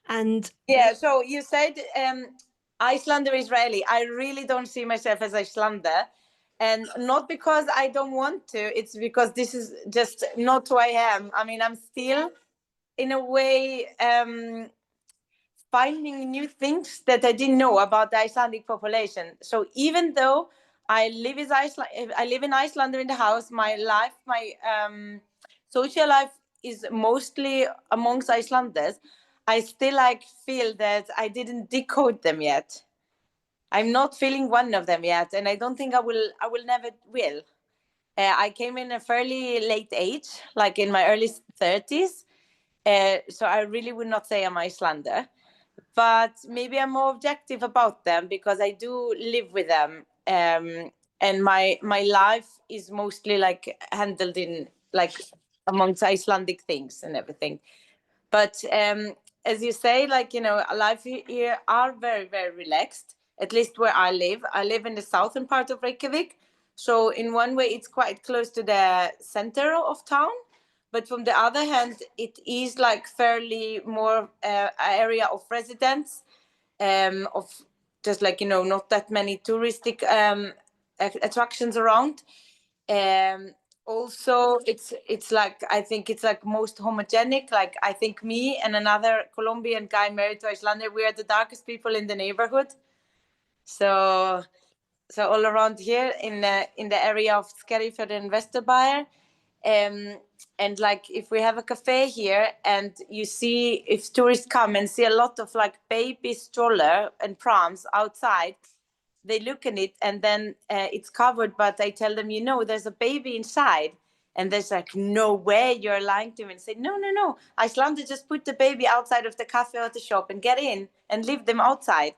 Speaker 1: and
Speaker 6: yeah. So you said Icelander Israeli. I really don't see myself as Icelander, and not because I don't want to. It's because this is just not who I am. I mean, I'm still in a way finding new things that I didn't know about the Icelandic population. So even though I live in Iceland in the house, my life, my social life is mostly amongst Icelanders. I still like feel that I didn't decode them yet. I'm not feeling one of them yet, and I don't think I will. I will never will. I came in a fairly late age, like in my early 30s. So I really would not say I'm Icelander, but maybe I'm more objective about them because I do live with them, and my life is mostly like handled in like amongst Icelandic things and everything. But as you say, like life here are very, very relaxed. At least where I live. I live in the southern part of Reykjavik, so in one way it's quite close to the center of town. But from the other hand, it is like fairly more area of residents, of just like not that many touristic attractions around. Also, it's like I think it's like most homogenic. Like I think me and another Colombian guy married to Icelander, we are the darkest people in the neighborhood. So all around here in the area of Skerifjord and Vesturbæjar. And like if we have a cafe here and you see if tourists come and see a lot of like baby stroller and prams outside, they look in it and then it's covered, but I tell them, there's a baby inside. And there's like, no way, you're lying to me. And say, no, Icelanders just put the baby outside of the cafe or the shop and get in and leave them outside.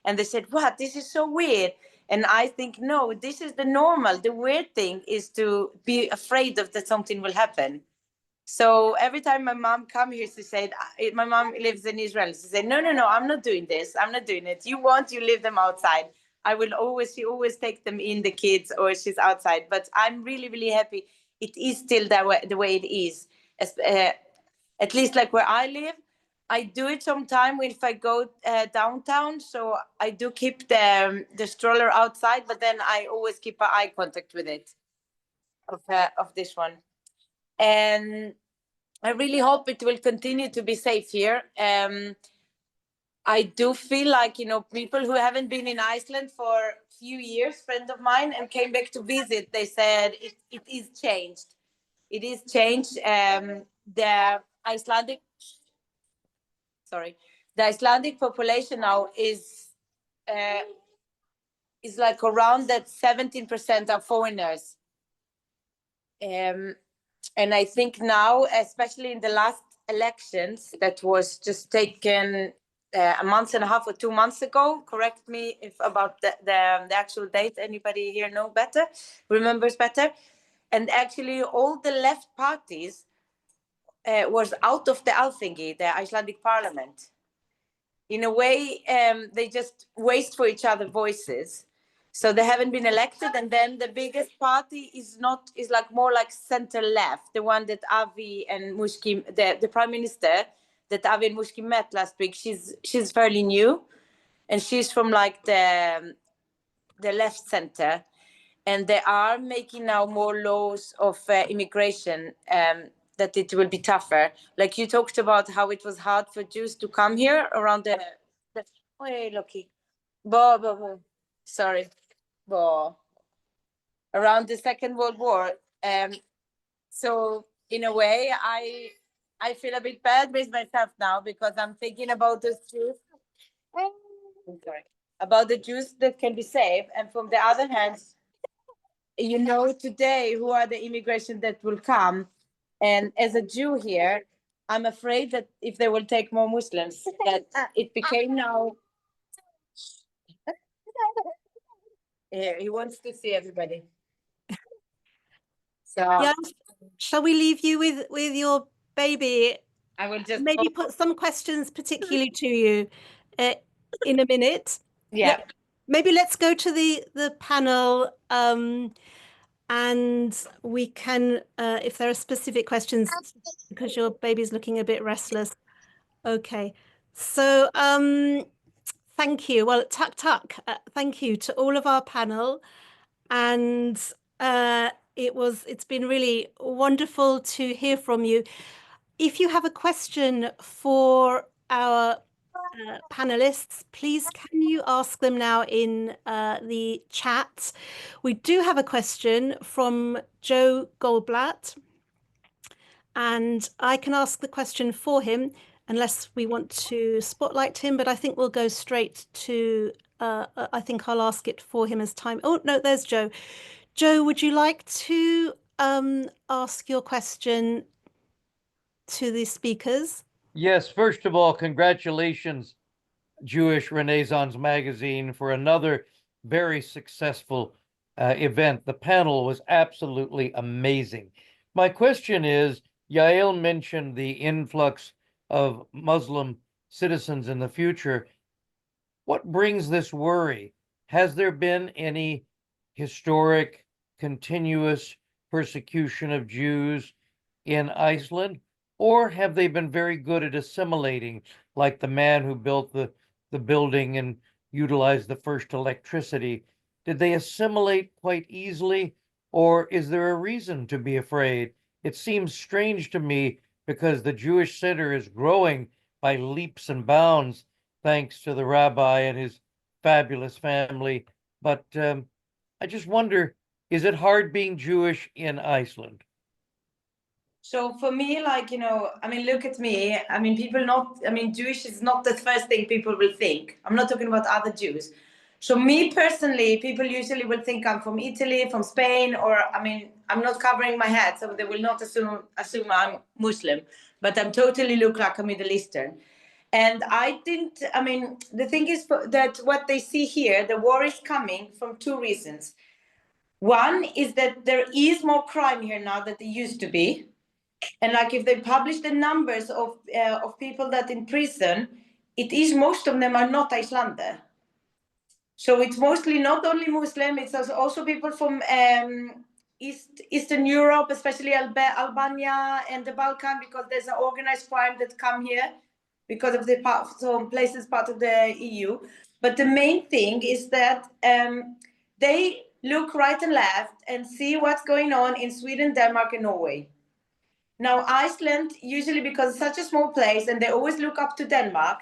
Speaker 6: And they said, what? This is so weird. And I think, no, this is the normal. The weird thing is to be afraid of that something will happen. So every time my mom comes here, she said, my mom lives in Israel. She said, no, I'm not doing this. I'm not doing it. You leave them outside. She always take them in, the kids, or she's outside. But I'm really, really happy. It is still the way it is. At least like where I live, I do it sometime if I go downtown. So I do keep the stroller outside, but then I always keep an eye contact with it of this one. And I really hope it will continue to be safe here. I do feel like, people who haven't been in Iceland for a few years, friend of mine, and came back to visit, they said it is changed. It is changed. The Icelandic population now is like around that 17% are foreigners. And I think now, especially in the last elections that was just taken a month and a half or 2 months ago, correct me if about the actual date, anybody here remembers better. And actually all the left parties was out of the Alþingi, the Icelandic parliament. In a way, they just waste for each other voices. So they haven't been elected, and then the biggest party is like more like center left, the one that Avi and Mushky, the prime minister that Avi and Mushky met last week. She's fairly new, and she's from like the left center, and they are making now more laws of immigration, that it will be tougher. Like you talked about how it was hard for Jews to come here around the oh, hey, Loki. Sorry. Around the Second World War. So in a way, I feel a bit bad with myself now, because I'm thinking about those Jews. I'm sorry. About the Jews that can be saved. And from the other hand, you know, today, who are the immigration that will come? And as a Jew here, I'm afraid that if they will take more Muslims, that it became now. Here, he wants to see everybody. So
Speaker 1: Yeah, shall we leave you with your baby?
Speaker 6: I will just
Speaker 1: Maybe put some questions particularly to you in a minute.
Speaker 6: yeah.
Speaker 1: Maybe let's go to the panel, and we can, if there are specific questions, because your baby's looking a bit restless. Okay, so thank you. Well, tuck. Thank you to all of our panel, and it's been really wonderful to hear from you. If you have a question for our panelists, please can you ask them now in the chat? We do have a question from Joe Goldblatt, and I can ask the question for him unless we want to spotlight him, but I think we'll go straight to, I think I'll ask it for him as time. Oh, no, there's Joe. Joe, would you like to ask your question to the speakers?
Speaker 7: Yes, first of all, congratulations, Jewish Renaissance Magazine, for another very successful event. The panel was absolutely amazing. My question is, Yael mentioned the influx of Muslim citizens in the future. What brings this worry? Has there been any historic, continuous persecution of Jews in Iceland? Or have they been very good at assimilating, like the man who built the building and utilized the first electricity? Did they assimilate quite easily, or is there a reason to be afraid? It seems strange to me because the Jewish Center is growing by leaps and bounds, thanks to the rabbi and his fabulous family. But I just wonder, is it hard being Jewish in Iceland?
Speaker 6: So for me, like, you know, I mean, look at me. I mean, Jewish is not the first thing people will think. I'm not talking about other Jews. So me personally, people usually will think I'm from Italy, from Spain, or, I mean, I'm not covering my head, so they will not assume I'm Muslim, but I'm totally look like a Middle Eastern. And the thing is that what they see here, the war is coming from two reasons. One is that there is more crime here now than there used to be. And like if they publish the numbers of people that in prison, it is most of them are not Icelander. So it's mostly not only Muslim, it's also people from Eastern Europe, especially Albania and the Balkan, because there's an organized crime that come here because of some places part of the EU. But the main thing is that they look right and left and see what's going on in Sweden, Denmark, and Norway. Now, Iceland, usually because it's such a small place and they always look up to Denmark,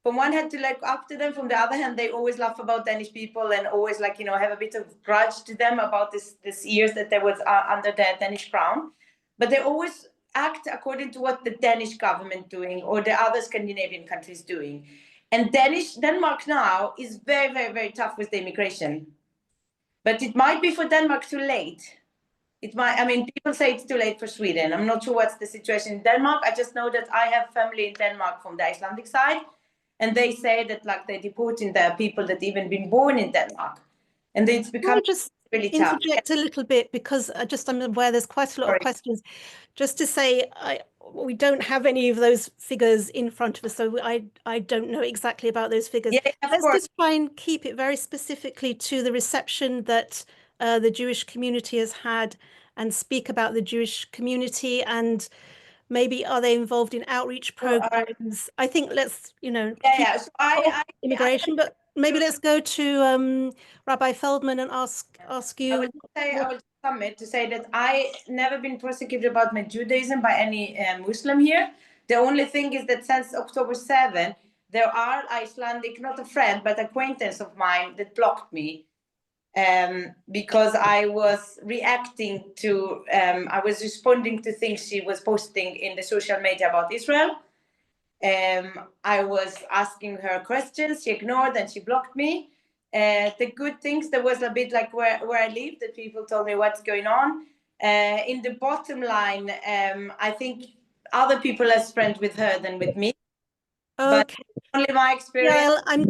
Speaker 6: from one hand to look up to them, from the other hand, they always laugh about Danish people and always have a bit of grudge to them about this years that they was under the Danish crown. But they always act according to what the Danish government doing or the other Scandinavian countries doing. And Denmark now is very, very, very tough with the immigration. But it might be for Denmark too late. People say it's too late for Sweden. I'm not sure what's the situation in Denmark. I just know that I have family in Denmark from the Icelandic side, and they say that they're deporting the people that even been born in Denmark, and it's become really tough.
Speaker 1: Interject a little bit because I'm aware there's quite a lot of questions. Just to say, we don't have any of those figures in front of us, so I don't know exactly about those figures.
Speaker 6: Yeah,
Speaker 1: let's just try and keep it very specifically to the reception that the Jewish community has had, and speak about the Jewish community, and maybe are they involved in outreach programs? I think let's,
Speaker 6: So
Speaker 1: immigration, but maybe let's go to Rabbi Feldman and ask
Speaker 6: I
Speaker 1: you.
Speaker 6: would say, I will submit to say that I never been prosecuted about my Judaism by any Muslim here. The only thing is that since October 7, there are Icelandic, not a friend, but acquaintance of mine that blocked me because I was reacting to, I was responding to things she was posting in the social media about Israel. I was asking her questions, she ignored and she blocked me. The good things, there was a bit like where I live, that people told me what's going on. In the bottom line, I think other people are friends with her than with me. But
Speaker 1: Okay.
Speaker 6: only my experience.
Speaker 1: Yeah, I'm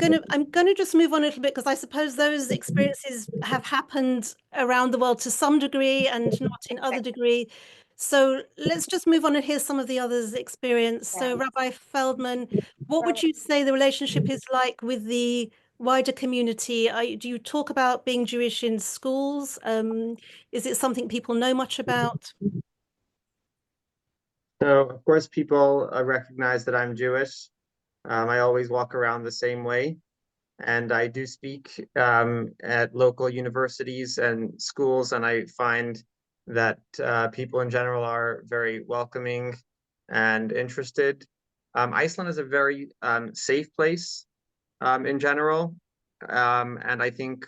Speaker 1: gonna just move on a little bit because I suppose those experiences have happened around the world to some degree and not in other degree. So let's just move on and hear some of the others' experience. So Rabbi Feldman, what would you say the relationship is like with the wider community? Do you talk about being Jewish in schools? Is it something people know much about?
Speaker 5: So, of course, people recognize that I'm Jewish. I always walk around the same way. And I do speak at local universities and schools, and I find that people in general are very welcoming and interested. Iceland is a very safe place in general, and I think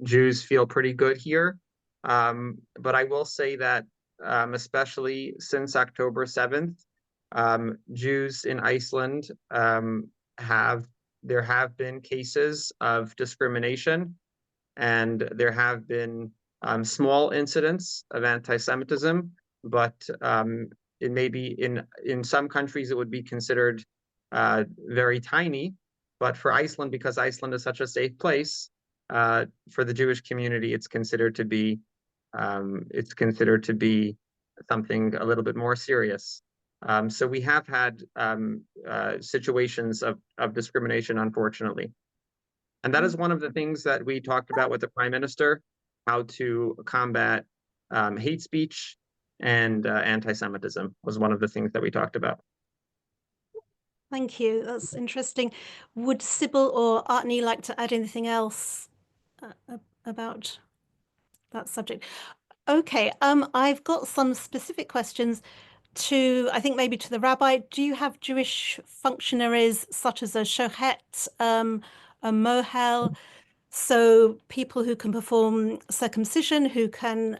Speaker 5: Jews feel pretty good here. But I will say that especially since October 7th, Jews in Iceland there have been cases of discrimination, and there have been small incidents of anti-Semitism, but it may be in some countries it would be considered very tiny. But for Iceland, because Iceland is such a safe place, for the Jewish community, it's considered to be something a little bit more serious. So we have had situations of discrimination, unfortunately. And that is one of the things that we talked about with the Prime Minister, how to combat hate speech and anti-Semitism was one of the things that we talked about.
Speaker 1: Thank you. That's interesting. Would Sibyl or Árni like to add anything else about that subject? Okay, I've got some specific questions I think maybe to the rabbi. Do you have Jewish functionaries such as a shochet, a mohel, so people who can perform circumcision, who can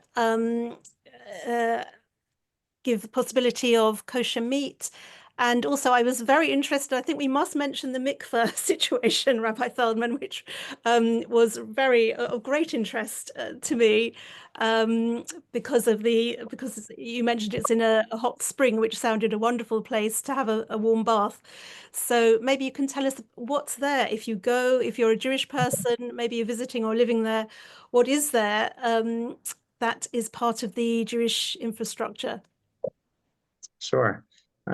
Speaker 1: give the possibility of kosher meat? And also, I was very interested, I think we must mention the mikvah situation, Rabbi Feldman, which was of great interest to me because you mentioned it's in a hot spring, which sounded a wonderful place to have a warm bath. So maybe you can tell us what's there if you go, if you're a Jewish person, maybe you're visiting or living there, what is there that is part of the Jewish infrastructure?
Speaker 5: Sure.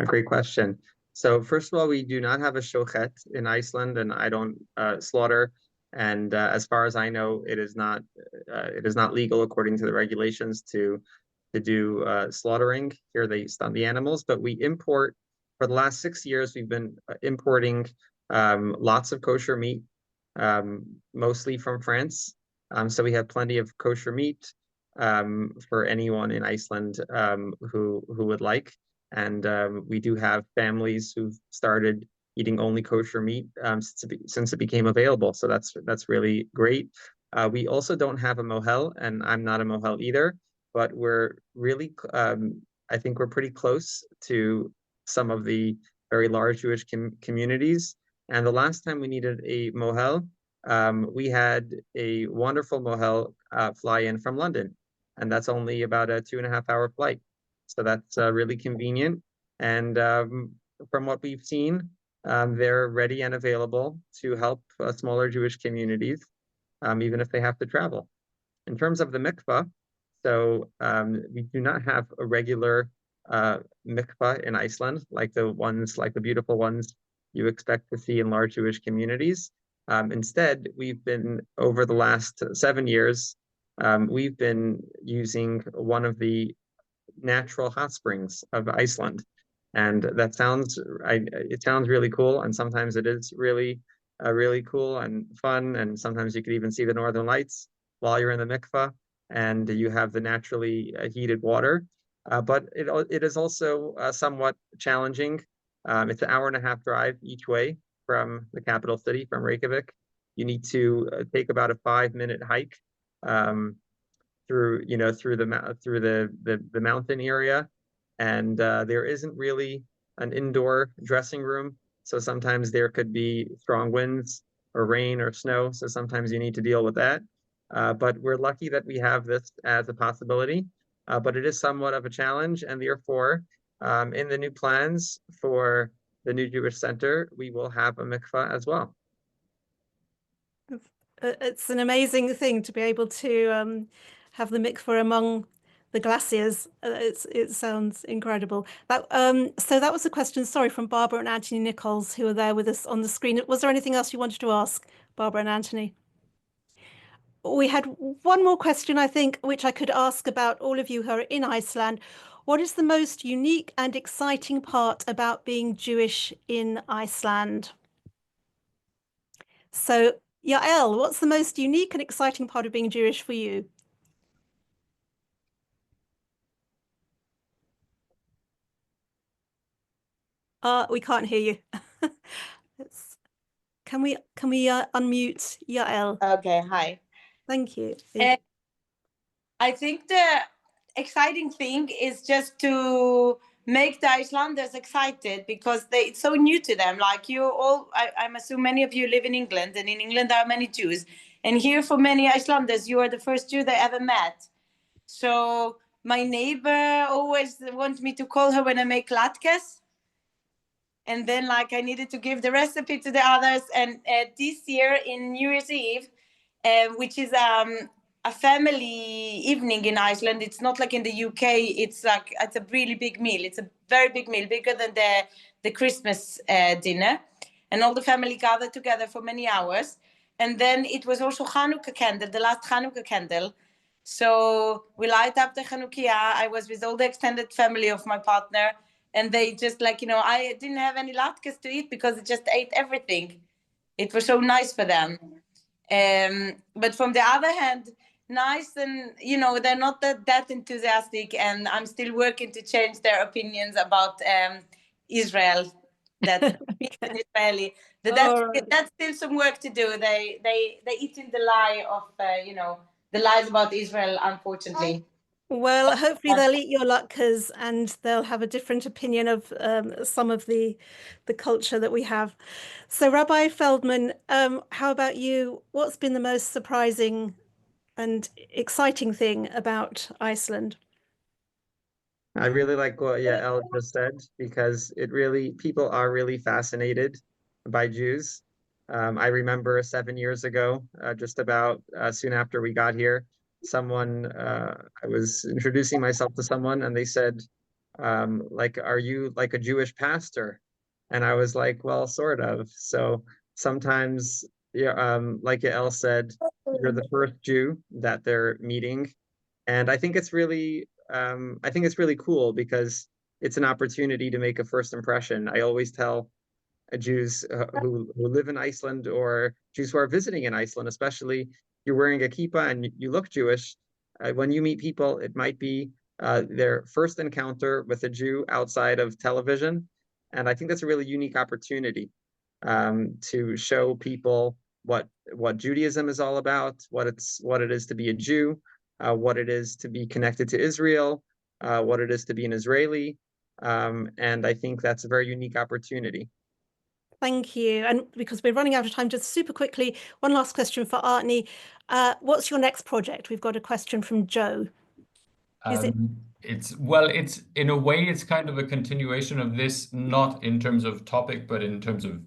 Speaker 5: Great question. So first of all, we do not have a shochet in Iceland, and I don't slaughter. And as far as I know, it is not legal according to the regulations to do slaughtering. Here they stun the animals, but we import. For the last 6 years, we've been importing lots of kosher meat, mostly from France. So we have plenty of kosher meat for anyone in Iceland who would like. And we do have families who've started eating only kosher meat since it became available. So that's really great. We also don't have a mohel, and I'm not a mohel either, but we're really, I think we're pretty close to some of the very large Jewish communities. And the last time we needed a mohel, we had a wonderful mohel fly in from London, and that's only about a 2.5-hour flight. So that's really convenient. And from what we've seen, they're ready and available to help smaller Jewish communities, even if they have to travel. In terms of the mikvah, so we do not have a regular mikvah in Iceland, like the beautiful ones you expect to see in large Jewish communities. Instead, we've been, over the last 7 years, we've been using one of the natural hot springs of Iceland. And that sounds really cool. And sometimes it is really really cool and fun. And sometimes you could even see the Northern Lights while you're in the mikvah, and you have the naturally heated water. But it is also somewhat challenging. It's an 1.5-hour drive each way from the capital city, from Reykjavik. You need to take about a 5-minute hike through the mountain area, and there isn't really an indoor dressing room. So sometimes there could be strong winds or rain or snow. So sometimes you need to deal with that. But we're lucky that we have this as a possibility. But it is somewhat of a challenge, and therefore, in the new plans for the new Jewish Center, we will have a mikvah as well.
Speaker 1: It's an amazing thing to be able to have the mikvah among the glaciers. It sounds incredible. So that was a question, sorry, from Barbara and Anthony Nichols, who are there with us on the screen. Was there anything else you wanted to ask, Barbara and Anthony? We had one more question, I think, which I could ask about all of you who are in Iceland. What is the most unique and exciting part about being Jewish in Iceland? So, Yael, what's the most unique and exciting part of being Jewish for you? We can't hear you. Can we unmute Yael?
Speaker 6: Okay, hi.
Speaker 1: Thank you.
Speaker 6: I think the exciting thing is just to make the Icelanders excited, because it's so new to them. Like you all, I'm assuming many of you live in England, and in England there are many Jews. And here for many Icelanders, you are the first Jew they ever met. So my neighbor always wants me to call her when I make latkes. And then like I needed to give the recipe to the others. And this year in New Year's Eve, which is a family evening in Iceland. It's not like in the UK. It's a really big meal. It's a very big meal, bigger than the Christmas dinner. And all the family gathered together for many hours. And then it was also Hanukkah candle, the last Hanukkah candle. So we light up the Hanukkah. I was with all the extended family of my partner. And they just I didn't have any latkes to eat because they just ate everything. It was so nice for them. But from the other hand, nice, and they're not that enthusiastic, and I'm still working to change their opinions about Israel. That an Israeli. That's still some work to do. They eat in the lie of the lies about Israel, unfortunately.
Speaker 1: Well, hopefully they'll eat your latkes and they'll have a different opinion of some of the culture that we have. So, Rabbi Feldman, how about you? What's been the most surprising and exciting thing about Iceland?
Speaker 5: I really like what Yael just said, because people are really fascinated by Jews. I remember 7 years ago, just about soon after we got here, I was introducing myself to someone, and they said, are you like a Jewish pastor? And I was like, well, sort of. So sometimes, like Yael said, you're the first Jew that they're meeting. And I think it's really cool, because it's an opportunity to make a first impression. I always tell Jews who live in Iceland, or Jews who are visiting in Iceland, especially, you're wearing a kippah and you look Jewish. When you meet people, it might be their first encounter with a Jew outside of television. And I think that's a really unique opportunity to show people what Judaism is all about, what it is to be a Jew, what it is to be connected to Israel, what it is to be an Israeli. And I think that's a very unique opportunity.
Speaker 1: Thank you. And because we're running out of time, just super quickly, one last question for Árni. What's your next project? We've got a question from Joe.
Speaker 3: It's in a way, it's kind of a continuation of this, not in terms of topic, but in terms of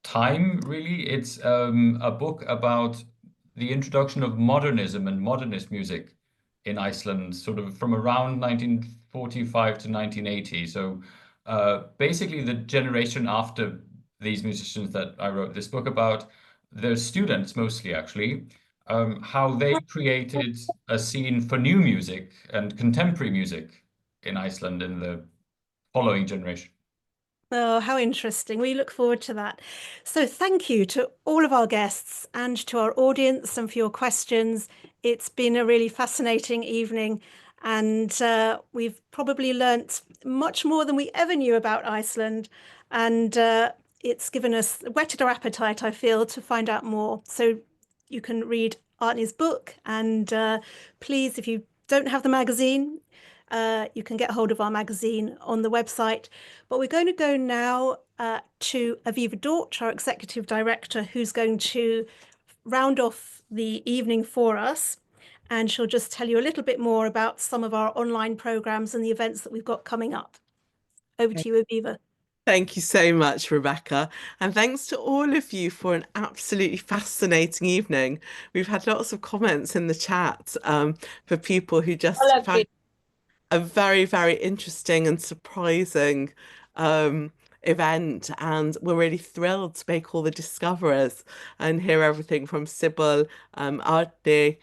Speaker 3: time, really. It's a book about the introduction of modernism and modernist music in Iceland, sort of from around 1945 to 1980. So basically the generation after these musicians that I wrote this book about, they're students mostly, actually, how they created a scene for new music and contemporary music in Iceland in the following generation.
Speaker 1: Oh, how interesting. We look forward to that. So thank you to all of our guests and to our audience and for your questions. It's been a really fascinating evening, and we've probably learnt much more than we ever knew about Iceland. And it's given us, whetted our appetite, I feel, to find out more. So you can read Árni's book, and please, if you don't have the magazine, you can get hold of our magazine on the website. But we're going to go now to Aviva Dort, our executive director, who's going to round off the evening for us. And she'll just tell you a little bit more about some of our online programs and the events that we've got coming up. Over to you, Aviva.
Speaker 8: Thank you so much, Rebecca. And thanks to all of you for an absolutely fascinating evening. We've had lots of comments in the chat for people who just found a very, very interesting and surprising event. And we're really thrilled to make all the discoveries and hear everything from Sibyl, Árni,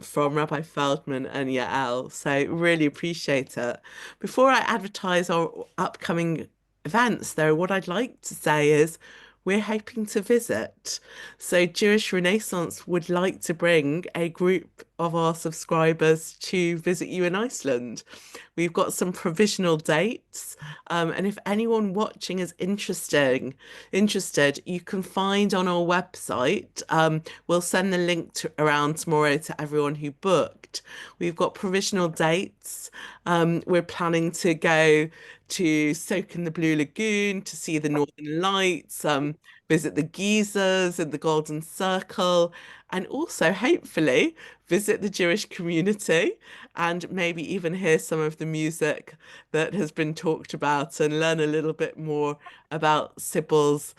Speaker 8: from Rabbi Feldman and Yael. So really appreciate it. Before I advertise our upcoming events, though, what I'd like to say is we're hoping to visit. So Jewish Renaissance would like to bring a group of our subscribers to visit you in Iceland. We've got some provisional dates, and if anyone watching is interested, you can find on our website. We'll send the link around tomorrow to everyone who booked. We've got provisional dates. We're planning to go to soak in the Blue Lagoon, to see the Northern Lights, visit the geysers and the Golden Circle, and also hopefully visit the Jewish community and maybe even hear some of the music that has been talked about and learn a little bit more about Sibyl's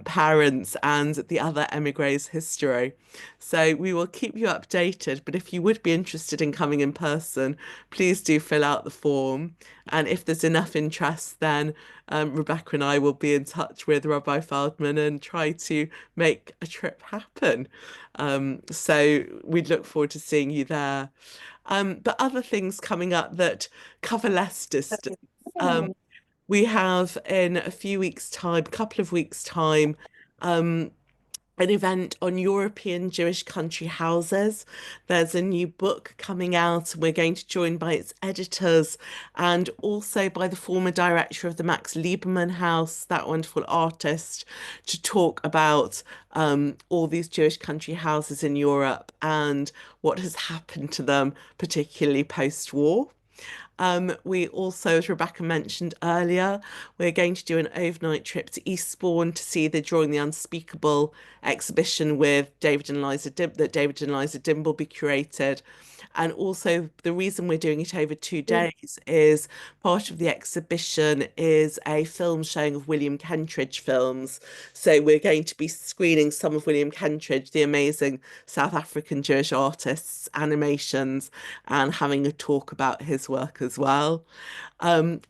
Speaker 8: parents and the other émigrés' history. So we will keep you updated, but if you would be interested in coming in person, please do fill out the form. And if there's enough interest, then Rebecca and I will be in touch with Rabbi Feldman and try to make a trip happen. So we'd look forward to seeing you there. But other things coming up that cover less distance. We have in a few weeks' time, a couple of weeks' time, an event on European Jewish country houses. There's a new book coming out, and we're going to join by its editors and also by the former director of the Max Lieberman House, that wonderful artist, to talk about all these Jewish country houses in Europe and what has happened to them, particularly post-war. We also, as Rebecca mentioned earlier, we're going to do an overnight trip to Eastbourne to see the Drawing the Unspeakable exhibition with David and Eliza Dimbleby curated. And also the reason we're doing it over 2 days is part of the exhibition is a film showing of William Kentridge films. So we're going to be screening some of William Kentridge, the amazing South African Jewish artist's animations, and having a talk about his work as well.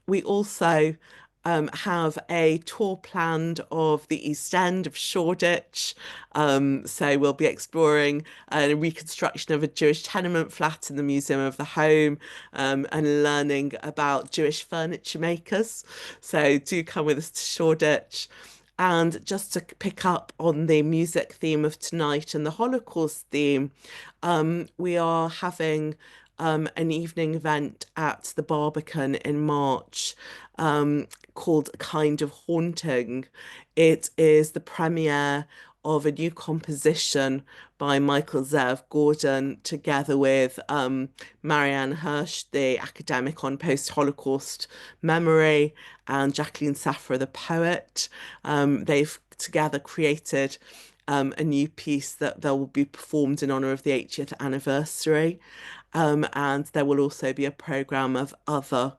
Speaker 8: We also have a tour planned of the East End of Shoreditch. So we'll be exploring a reconstruction of a Jewish tenement flat in the Museum of the Home, and learning about Jewish furniture makers. So do come with us to Shoreditch. And just to pick up on the music theme of tonight and the Holocaust theme, we are having an evening event at the Barbican in March, called Kind of Haunting. It is the premiere of a new composition by Michael Zev Gordon, together with Marianne Hirsch, the academic on post-Holocaust memory, and Jacqueline Safra, the poet. They've together created a new piece that will be performed in honor of the 80th anniversary. And there will also be a program of other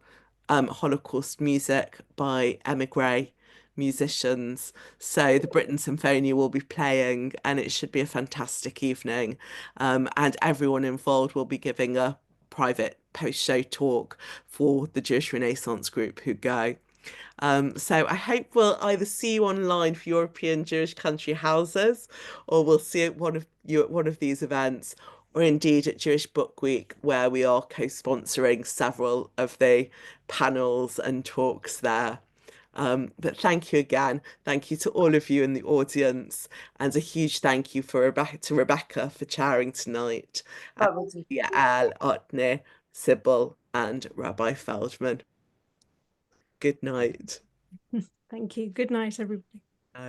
Speaker 8: Holocaust music by émigré musicians. So the Britain Symphonia will be playing, and it should be a fantastic evening. And everyone involved will be giving a private post-show talk for the Jewish Renaissance group who go. So I hope we'll either see you online for European Jewish country houses, or we'll see you at one of these events, or indeed at Jewish Book Week, where we are co-sponsoring several of the panels and talks there. But thank you again. Thank you to all of you in the audience, and a huge thank you to Rebecca for chairing tonight. And Yael, Árni, Sibyl, and Rabbi Feldman. Good night.
Speaker 1: Thank you. Good night, everybody.